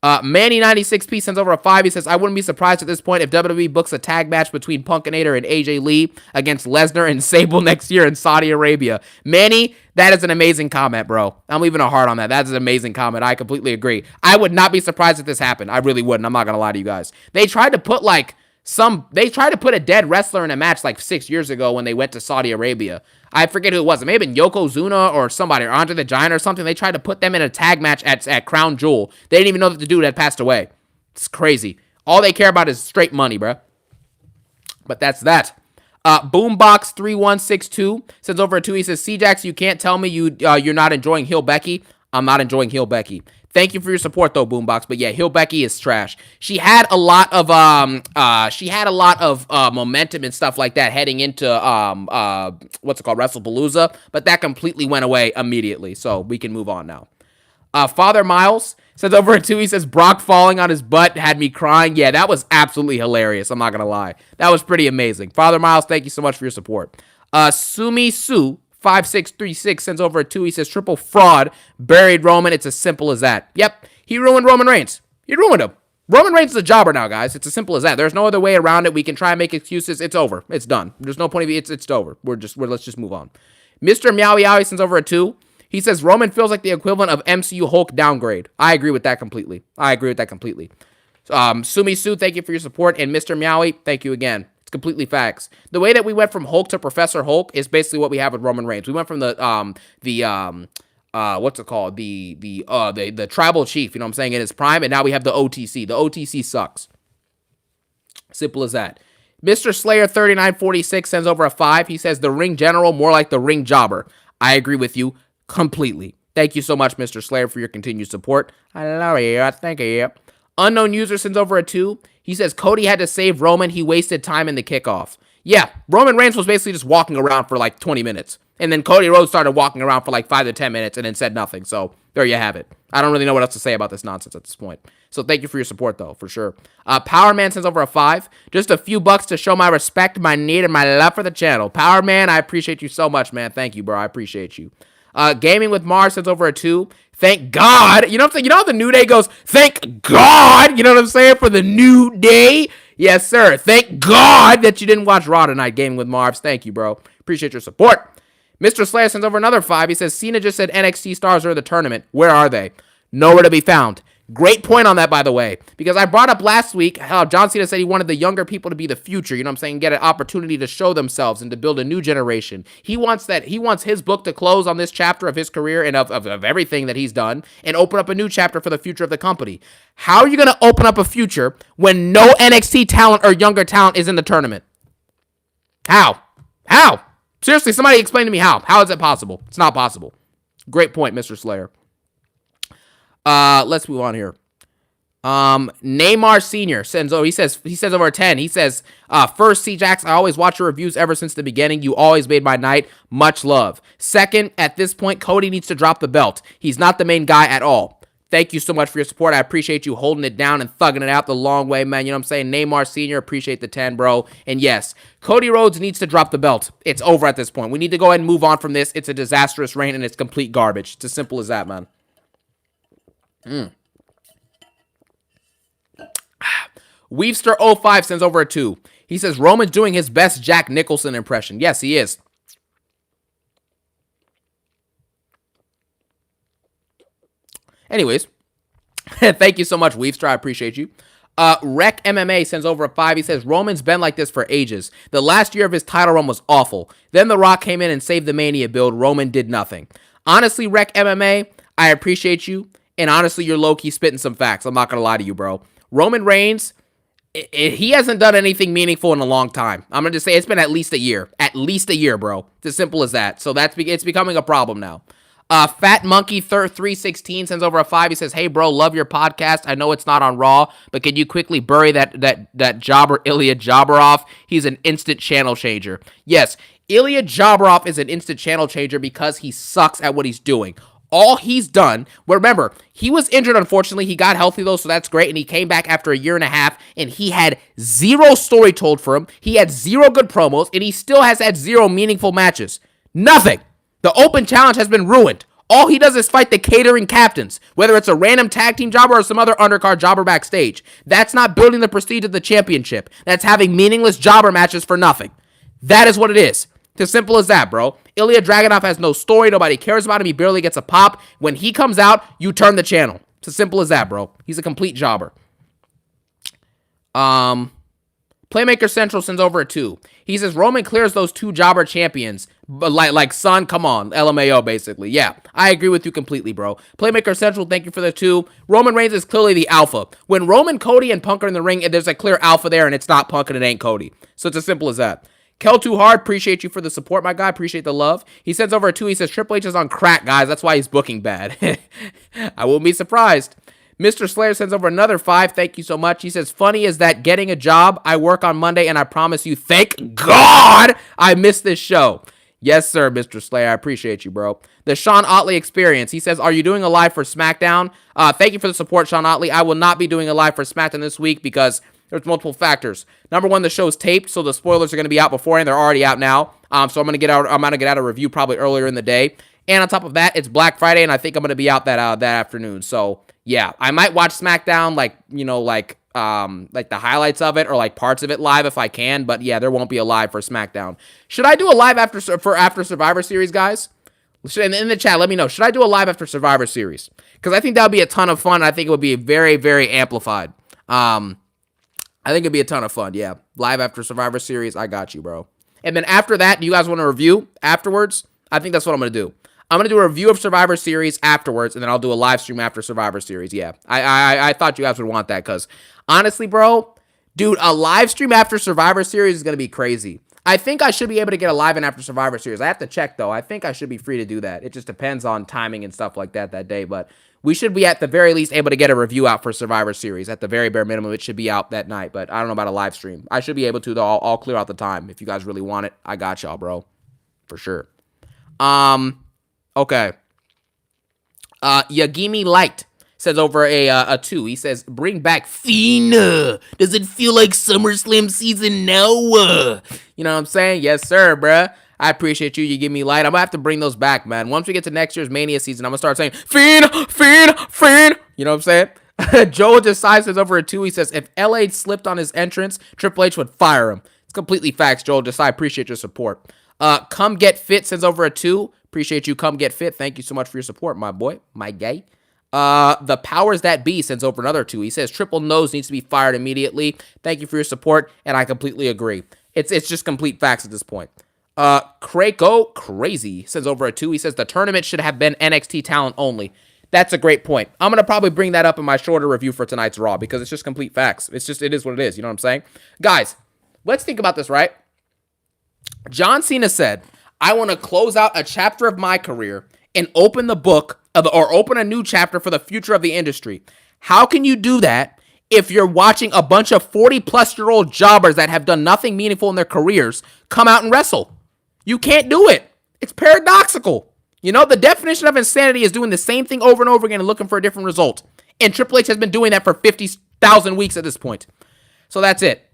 Manny 96P sends over a 5. He says, I wouldn't be surprised at this point if WWE books a tag match between Punkinator and AJ Lee against Lesnar and Sable next year in Saudi Arabia. Manny, that is an amazing comment, bro. I'm leaving a heart on that. That's an amazing comment. I completely agree. I would not be surprised if this happened. I really wouldn't. I'm not going to lie to you guys. They tried to put a dead wrestler in a match like 6 years ago when they went to Saudi Arabia. I forget who it was. It may have been Yokozuna or somebody, or Andre the Giant or something. They tried to put them in a tag match at Crown Jewel. They didn't even know that the dude had passed away. It's crazy. All they care about is straight money, bro. But that's that. Boombox3162 sends over a 2. He says, C-Jax, you can't tell me you're not enjoying Heel Becky. I'm not enjoying Heel Becky. Thank you for your support, though, Boombox. But yeah, Heel Becky is trash. She had a lot of momentum and stuff like that heading into WrestlePalooza, but that completely went away immediately. So we can move on now. Father Miles sends over a 2. He says, Brock falling on his butt had me crying. Yeah, that was absolutely hilarious. I'm not gonna lie. That was pretty amazing. Father Miles, thank you so much for your support. Sumi Su 5636 sends over a 2. He says, triple fraud, buried Roman. It's as simple as that. Yep, he ruined Roman Reigns. He ruined him. Roman Reigns is a jobber now, guys. It's as simple as that. There's no other way around it. We can try and make excuses. It's over. It's done. There's no point of view. It's over. Let's just move on. Mr. Meowie Yowie sends over a 2. He says, Roman feels like the equivalent of MCU Hulk downgrade. I agree with that completely. Sumi Su, thank you for your support. And Mr. Meowie, thank you again. Completely facts. The way that we went from Hulk to Professor Hulk is basically what we have with Roman Reigns. We went from the tribal chief, you know what I'm saying, in his prime, and now we have the OTC. The OTC sucks. Simple as that. Mr. Slayer 3946 sends over a 5. He says the ring general more like the ring jobber. I agree with you completely. Thank you so much, Mr. Slayer, for your continued support. I love you. Thank you. Unknown user sends over a 2. He says Cody had to save Roman. He wasted time in the kickoff. Yeah, Roman Reigns was basically just walking around for like 20 minutes. And then Cody Rhodes started walking around for like 5 to 10 minutes and then said nothing. So there you have it. I don't really know what else to say about this nonsense at this point. So thank you for your support, though, for sure. Power Man sends over a 5. Just a few bucks to show my respect, my need, and my love for the channel. Power Man, I appreciate you so much, man. Thank you, bro. I appreciate you. Gaming with Mars sends over a 2. Thank God. You know what I'm saying? You know how the New Day goes, thank God. You know what I'm saying? For the New Day. Yes, sir. Thank God that you didn't watch Raw tonight, Gaming with Marvs. Thank you, bro. Appreciate your support. Mr. Slayer sends over another 5. He says, Cena just said NXT stars are in the tournament. Where are they? Nowhere to be found. Great point on that, by the way, because I brought up last week how John Cena said he wanted the younger people to be the future, you know what I'm saying, get an opportunity to show themselves and to build a new generation. He wants his book to close on this chapter of his career and of everything that he's done and open up a new chapter for the future of the company. How are you going to open up a future when no NXT talent or younger talent is in the tournament? How? Seriously, somebody explain to me how. How is that possible? It's not possible. Great point, Mr. Slayer. Let's move on here. Neymar Senior he says over 10. He says, first, C-Jax, I always watch your reviews ever since the beginning. You always made my night. Much love. Second, at this point, Cody needs to drop the belt. He's not the main guy at all. Thank you so much for your support. I appreciate you holding it down and thugging it out the long way, man. You know what I'm saying? Neymar Senior, appreciate the 10, bro. And yes, Cody Rhodes needs to drop the belt. It's over at this point. We need to go ahead and move on from this. It's a disastrous reign and it's complete garbage. It's as simple as that, man. Weavster05 sends over a 2. He says, Roman's doing his best Jack Nicholson impression. Yes, he is. Anyways, thank you so much, Weavster. I appreciate you. Rec MMA sends over a 5. He says, Roman's been like this for ages. The last year of his title run was awful. Then The Rock came in and saved the Mania build. Roman did nothing. Honestly, Rec MMA, I appreciate you. And honestly, you're low-key spitting some facts. I'm not going to lie to you, bro. Roman Reigns, he hasn't done anything meaningful in a long time. I'm going to just say it's been at least a year. At least a year, bro. It's as simple as that. So it's becoming a problem now. Fat Monkey 316 sends over a 5. He says, hey, bro, love your podcast. I know it's not on Raw, but can you quickly bury that jobber Ilya Jabberov? He's an instant channel changer. Yes, Ilya Jabberov is an instant channel changer because he sucks at what he's doing. All he's done, well, remember, he was injured, unfortunately. He got healthy, though, so that's great, and he came back after a year and a half, and he had zero story told for him. He had zero good promos, and he still has had zero meaningful matches. Nothing. The open challenge has been ruined. All he does is fight the catering captains, whether it's a random tag team jobber or some other undercard jobber backstage. That's not building the prestige of the championship. That's having meaningless jobber matches for nothing. That is what it is. It's as simple as that, bro. Ilya Dragunov has no story. Nobody cares about him. He barely gets a pop. When he comes out, you turn the channel. It's as simple as that, bro. He's a complete jobber. Playmaker Central sends over a 2. He says Roman clears those 2 jobber champions, but like son, come on, LMAO basically. Yeah, I agree with you completely, bro. Playmaker Central, thank you for the 2. Roman Reigns is clearly the alpha. When Roman, Cody, and Punk are in the ring, there's a clear alpha there, and it's not Punk and it ain't Cody. So it's as simple as that. Kel Too Hard, appreciate you for the support, my guy. Appreciate the love. He sends over a 2. He says Triple H is on crack, guys. That's why he's booking bad. I won't be surprised. Mr. Slayer sends over another 5. Thank you so much. He says, funny is that getting a job. I work on Monday, and I promise you, thank God I missed this show. Yes, sir, Mr. Slayer. I appreciate you, bro. The Sean Otley Experience. He says, are you doing a live for SmackDown? Thank you for the support, Sean Otley. I will not be doing a live for SmackDown this week because there's multiple factors. Number one, the show's taped, so the spoilers are going to be out beforehand. They're already out now. So I'm going to get out a review probably earlier in the day. And on top of that, it's Black Friday, and I think I'm going to be out that afternoon. So yeah, I might watch SmackDown, like the highlights of it or like parts of it live if I can. But yeah, there won't be a live for SmackDown. Should I do a live after Survivor Series, guys? In the chat, let me know. Should I do a live after Survivor Series? Because I think that would be a ton of fun. I think it would be very, very amplified. I think it'd be a ton of fun. Yeah, live after Survivor Series. I got you, bro. And then after that, do you guys want a review afterwards? I think that's what I'm going to do. I'm going to do a review of Survivor Series afterwards, and then I'll do a live stream after Survivor Series. Yeah, I thought you guys would want that because, honestly, bro, dude, a live stream after Survivor Series is going to be crazy. I think I should be able to get a live in after Survivor Series. I have to check, though. I think I should be free to do that. It just depends on timing and stuff like that day, but we should be at the very least able to get a review out for Survivor Series. At the very bare minimum, it should be out that night, but I don't know about a live stream. I should be able to, though. I'll clear out the time. If you guys really want it, I got y'all, bro. For sure. Okay. Yagimi Light says over a 2. He says, bring back Fina. Does it feel like SummerSlam season now? You know what I'm saying? Yes, sir, bruh. I appreciate you. You give me light. I'm going to have to bring those back, man. Once we get to next year's Mania season, I'm going to start saying, Fina, Fina, Fina. You know what I'm saying? Joe Desai says over a 2. He says, if LA slipped on his entrance, Triple H would fire him. It's completely facts, Joel Desai. Appreciate your support. Come Get Fit says over a 2. Appreciate you. Come Get Fit. Thank you so much for your support, my boy, my guy. The Powers That Be sends over another 2. He says Triple Nose needs to be fired immediately. Thank you for your support, and I completely agree. It's just complete facts at this point. Krako Crazy sends over a 2. He says the tournament should have been NXT talent only. That's a great point. I'm gonna probably bring that up in my shorter review for tonight's Raw because it's just complete facts. It is what it is. You know what I'm saying, guys? Let's think about this, right? John Cena said, I want to close out a chapter of my career and open the book or open a new chapter for the future of the industry. How can you do that if you're watching a bunch of 40-plus-year-old jobbers that have done nothing meaningful in their careers come out and wrestle? You can't do it. It's paradoxical. You know, the definition of insanity is doing the same thing over and over again and looking for a different result. And Triple H has been doing that for 50,000 weeks at this point. So that's it.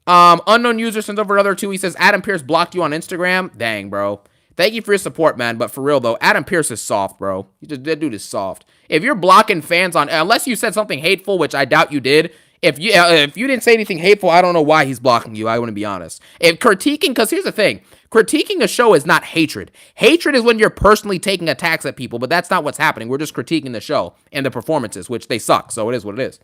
Unknown user sends over another 2. He says, Adam Pearce blocked you on Instagram. Dang, bro. Thank you for your support, man. But for real, though, Adam Pearce is soft, bro. That dude is soft. If you're blocking fans on, unless you said something hateful, which I doubt you did, if you didn't say anything hateful, I don't know why he's blocking you. I want to be honest. If critiquing, because here's the thing. Critiquing a show is not hatred. Hatred is when you're personally taking attacks at people, but that's not what's happening. We're just critiquing the show and the performances, which they suck. So it is what it is.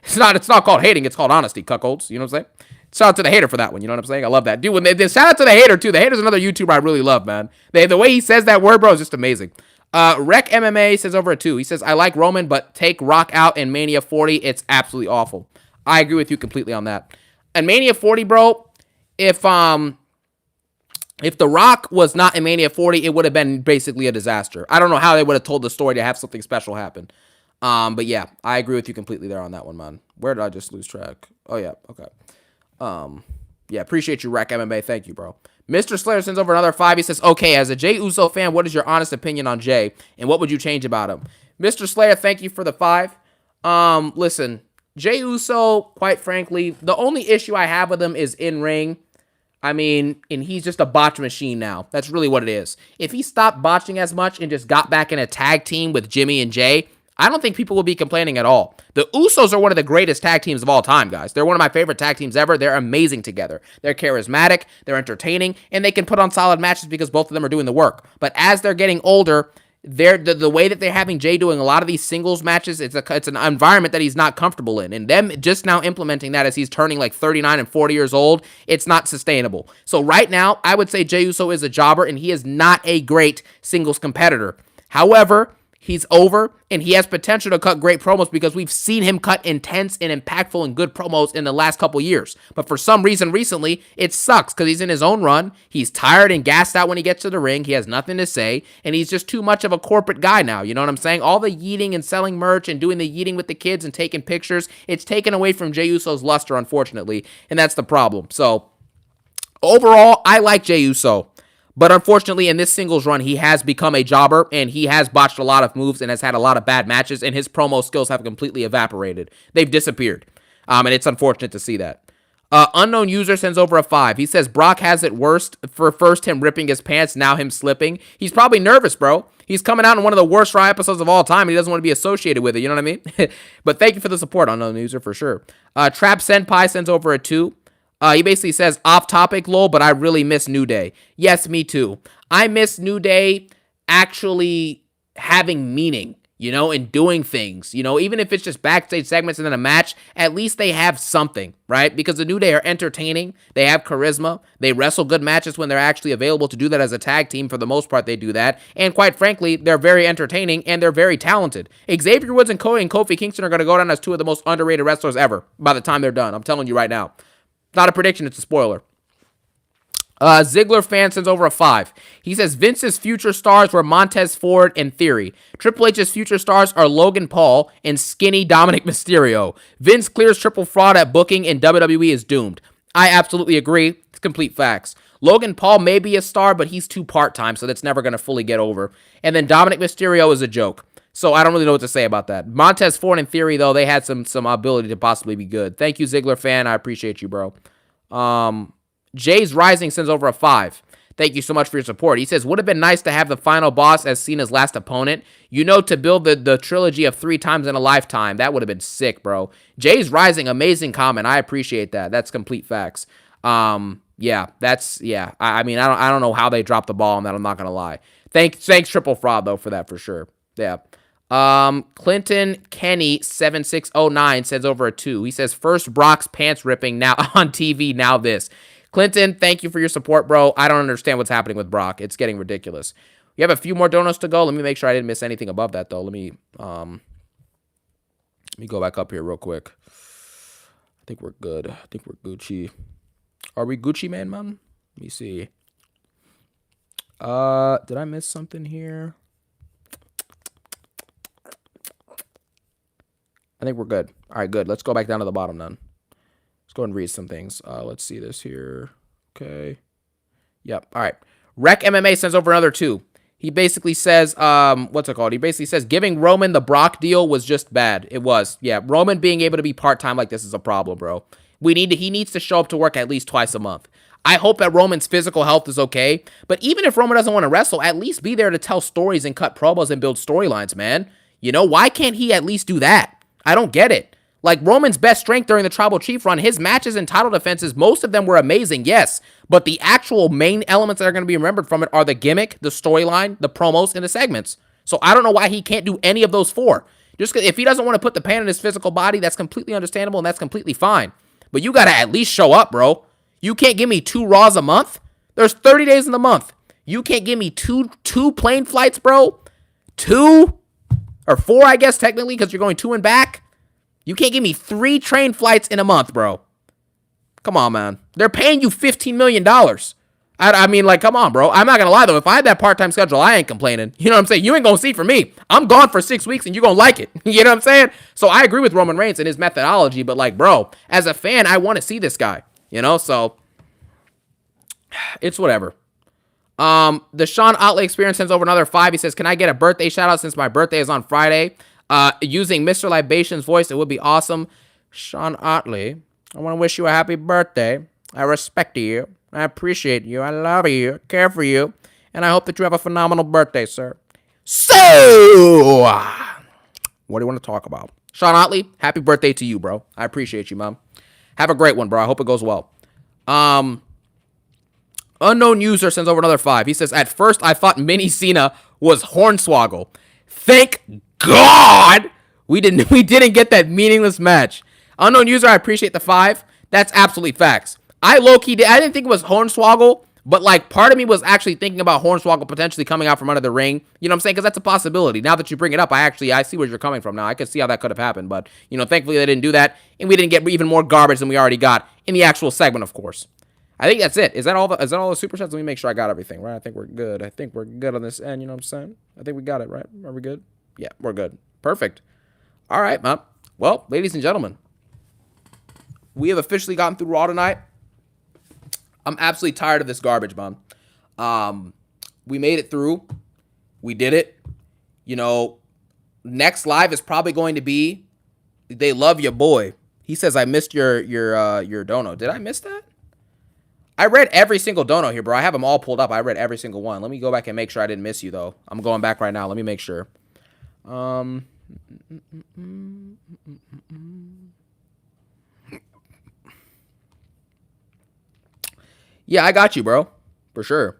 It's not called hating. It's called honesty, cuckolds. You know what I'm saying? Shout out to the hater for that one. You know what I'm saying? I love that. Dude, shout out to the hater, too. The hater's another YouTuber I really love, man. The way he says that word, bro, is just amazing. Rec MMA says over a 2. He says, I like Roman, but take Rock out in Mania 40. It's absolutely awful. I agree with you completely on that. And Mania 40, bro, if The Rock was not in Mania 40, it would have been basically a disaster. I don't know how they would have told the story to have something special happen. But yeah, I agree with you completely there on that one, man. Where did I just lose track? Oh, yeah, okay. Yeah, appreciate you, Rec MMA. Thank you, bro. Mr. Slayer sends over another 5. He says, okay, as a Jey Uso fan, what is your honest opinion on Jey, and what would you change about him? Mr. Slayer, thank you for the 5. Listen, Jey Uso, quite frankly, the only issue I have with him is in-ring. I mean, and he's just a botch machine now. That's really what it is. If he stopped botching as much and just got back in a tag team with Jimmy and Jay, I don't think people will be complaining at all. The Usos are one of the greatest tag teams of all time, guys. They're one of my favorite tag teams ever. They're amazing together. They're charismatic, they're entertaining, and they can put on solid matches because both of them are doing the work. But as they're getting older, the way that they're having Jay doing a lot of these singles matches, it's an environment that he's not comfortable in, and them just now implementing that as he's turning like 39 and 40 years old, it's not sustainable. So right now, I would say Jey Uso is a jobber, and he is not a great singles competitor. However, he's over, and he has potential to cut great promos because we've seen him cut intense and impactful and good promos in the last couple years. But for some reason recently, it sucks because he's in his own run. He's tired and gassed out when he gets to the ring. He has nothing to say, and he's just too much of a corporate guy now. You know what I'm saying? All the yeeting and selling merch and doing the yeeting with the kids and taking pictures, it's taken away from Jey Uso's luster, unfortunately, and that's the problem. So overall, I like Jey Uso. But unfortunately, in this singles run, he has become a jobber, and he has botched a lot of moves and has had a lot of bad matches, and his promo skills have completely evaporated. They've disappeared, and it's unfortunate to see that. Unknown user sends over a 5. He says, Brock has it worst for first him ripping his pants, now him slipping. He's probably nervous, bro. He's coming out in one of the worst Raw episodes of all time, and he doesn't want to be associated with it, you know what I mean? But thank you for the support, Unknown user, for sure. Trap Senpai sends over a 2. He basically says, off topic, lol, but I really miss New Day. Yes, me too. I miss New Day actually having meaning, and doing things, even if it's just backstage segments and then a match, at least they have something, right? Because the New Day are entertaining. They have charisma. They wrestle good matches when they're actually available to do that as a tag team. For the most part, they do that. And quite frankly, they're very entertaining and they're very talented. Xavier Woods and Kofi Kingston are going to go down as two of the most underrated wrestlers ever by the time they're done. I'm telling you right now. Not a prediction, it's a spoiler. Ziggler fan sends over a 5. He says, Vince's future stars were Montez Ford and Theory. Triple H's future stars are Logan Paul and skinny Dominic Mysterio. Vince clears triple fraud at booking and WWE is doomed. I absolutely agree. It's complete facts. Logan Paul may be a star, but he's too part-time, so that's never going to fully get over. And then Dominic Mysterio is a joke. So I don't really know what to say about that. Montez Ford and Theory, though, they had some ability to possibly be good. Thank you, Ziggler fan. I appreciate you, bro. Jay's Rising sends over a 5. Thank you so much for your support. He says, would have been nice to have the final boss as Cena's last opponent. To build the trilogy of 3 times in a lifetime. That would have been sick, bro. Jay's Rising, amazing comment. I appreciate that. That's complete facts. Yeah. I mean, I don't know how they dropped the ball on that. I'm not going to lie. Thanks, Triple Fraud, though, for that, for sure. Yeah. Clinton Kenny 7609 sends over a 2. He says, first Brock's pants ripping, now on TV, now this. Clinton, thank you for your support, bro. I don't understand what's happening with Brock. It's getting ridiculous. We have a few more donuts to go. Let me make sure I didn't miss anything above that, though. Let me go back up here real quick. I think we're good. I think we're Gucci. Are we Gucci, man? Let me see. Did I miss something here? I think we're good. All right, good. Let's go back down to the bottom then. Let's go and read some things. Let's see this here. Okay. Yep. All right. Rec MMA sends over another 2. He basically says, what's it called? He basically says giving Roman the Brock deal was just bad. It was. Yeah. Roman being able to be part-time like this is a problem, bro. He needs to show up to work at least twice a month. I hope that Roman's physical health is okay. But even if Roman doesn't want to wrestle, at least be there to tell stories and cut promos and build storylines, man. Why can't he at least do that? I don't get it. Like, Roman's best strength during the Tribal Chief run, his matches and title defenses, most of them were amazing, yes. But the actual main elements that are going to be remembered from it are the gimmick, the storyline, the promos, and the segments. So I don't know why he can't do any of those 4. Just if he doesn't want to put the pain in his physical body, that's completely understandable and that's completely fine. But you got to at least show up, bro. You can't give me 2 Raws a month. There's 30 days in the month. You can't give me two plane flights, bro. 2? Or 4, I guess, technically, because you're going 2 and back. You can't give me 3 train flights in a month, bro. Come on, man. They're paying you $15 million. I mean, like, come on, bro. I'm not going to lie, though. If I had that part-time schedule, I ain't complaining. You know what I'm saying? You ain't going to see for me. I'm gone for 6 weeks, and you're going to like it. You know what I'm saying? So I agree with Roman Reigns and his methodology, but, like, bro, as a fan, I want to see this guy. So it's whatever. The Sean Otley Experience sends over another 5. He says, can I get a birthday shout out since my birthday is on Friday? Using Mr. Libation's voice, it would be awesome. Sean Otley, I want to wish you a happy birthday. I respect you. I appreciate you. I love you. I care for you. And I hope that you have a phenomenal birthday, sir. So, what do you want to talk about? Sean Otley, happy birthday to you, bro. I appreciate you, Mom. Have a great one, bro. I hope it goes well. Unknown user sends over another 5. He says, at first I thought Mini Cena was Hornswoggle. Thank God we didn't get that meaningless match. Unknown user, I appreciate the 5. That's absolutely facts. I didn't think it was Hornswoggle, but like part of me was actually thinking about Hornswoggle potentially coming out from under the ring. You know what I'm saying? Because that's a possibility. Now that you bring it up, I see where you're coming from now. I can see how that could have happened, but thankfully they didn't do that, and we didn't get even more garbage than we already got in the actual segment, of course. I think that's it. Is that all the super chats? Let me make sure I got everything, right? I think we're good. I think we're good on this end, you know what I'm saying? I think we got it, right? Are we good? Yeah, we're good. Perfect. All right, man. Well, ladies and gentlemen, we have officially gotten through Raw tonight. I'm absolutely tired of this garbage, man. We made it through. We did it. Next live is probably going to be They Love Your Boy. He says, I missed your dono. Did I miss that? I read every single dono here, bro. I have them all pulled up. I read every single one. Let me go back and make sure I didn't miss you, though. I'm going back right now. Let me make sure. Yeah, I got you, bro. For sure.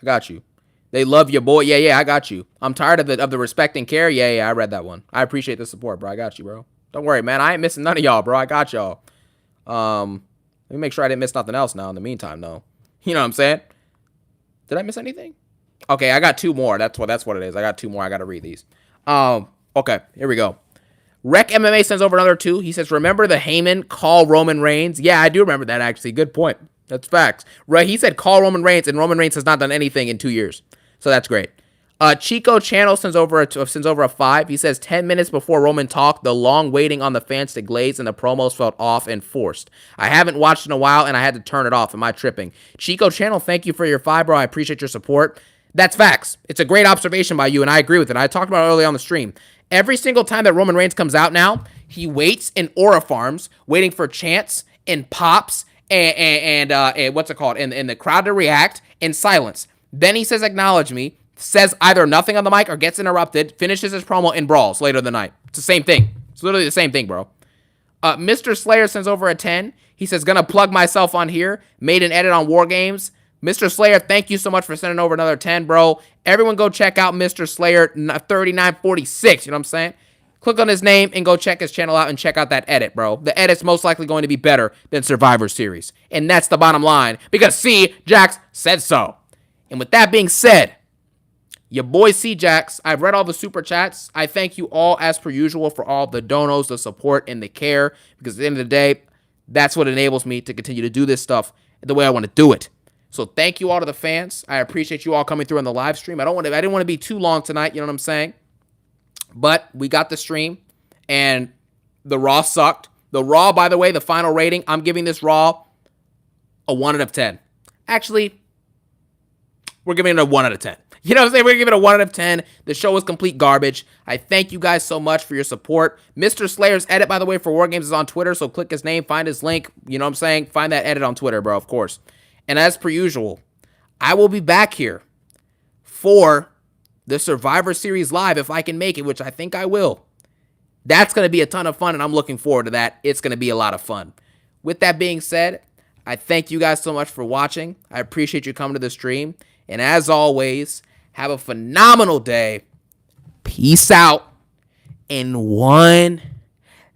I got you. They love your boy. Yeah, I got you. I'm tired of the respect and care. Yeah, I read that one. I appreciate the support, bro. I got you, bro. Don't worry, man. I ain't missing none of y'all, bro. I got y'all. Let me make sure I didn't miss nothing else now in the meantime, though. You know what I'm saying? Did I miss anything? Okay, I got 2 more. That's what it is. I got 2 more. I got to read these. Okay, here we go. Rec MMA sends over another 2. He says, remember the Heyman call Roman Reigns? Yeah, I do remember that, actually. Good point. That's facts. Right, he said call Roman Reigns, and Roman Reigns has not done anything in 2 years. So that's great. Chico Channel sends over a 5. He says 10 minutes before Roman talked, the long waiting on the fans to glaze and the promos felt off and forced. I haven't watched in a while and I had to turn it off. Am I tripping? Chico Channel, thank you for your 5, bro. I appreciate your support. That's facts. It's a great observation by you, and I agree with it. I talked about it earlier on the stream. Every single time that Roman Reigns comes out now, he waits in aura farms, waiting for chants and pops and what's it called? And the crowd to react in silence. Then he says, acknowledge me, says either nothing on the mic or gets interrupted, finishes his promo, and brawls later in the night. It's the same thing. It's literally the same thing, bro. Mr. Slayer sends over a 10. He says, gonna plug myself on here. Made an edit on War Games. Mr. Slayer, thank you so much for sending over another 10, bro. Everyone go check out Mr. Slayer 3946. You know what I'm saying? Click on his name and go check his channel out and check out that edit, bro. The edit's most likely going to be better than Survivor Series. And that's the bottom line because C. Jax said so. And with that being said, your boy C. Jax, I've read all the super chats. I thank you all as per usual for all the donos, the support, and the care. Because at the end of the day, that's what enables me to continue to do this stuff the way I want to do it. So thank you all to the fans. I appreciate you all coming through on the live stream. I didn't want to be too long tonight, you know what I'm saying? But we got the stream, and the Raw sucked. The Raw, by the way, the final rating, I'm giving this Raw a 1 out of 10. Actually, we're giving it a 1 out of 10. You know what I'm saying? We're giving it a 1 out of 10. The show was complete garbage. I thank you guys so much for your support. Mr. Slayer's edit, by the way, for War Games is on Twitter, so click his name, find his link. You know what I'm saying? Find that edit on Twitter, bro, of course. And as per usual, I will be back here for the Survivor Series live if I can make it, which I think I will. That's going to be a ton of fun, and I'm looking forward to that. It's going to be a lot of fun. With that being said, I thank you guys so much for watching. I appreciate you coming to the stream. And as always, have a phenomenal day. Peace out. And one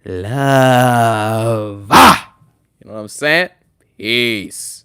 love. You know what I'm saying? Peace.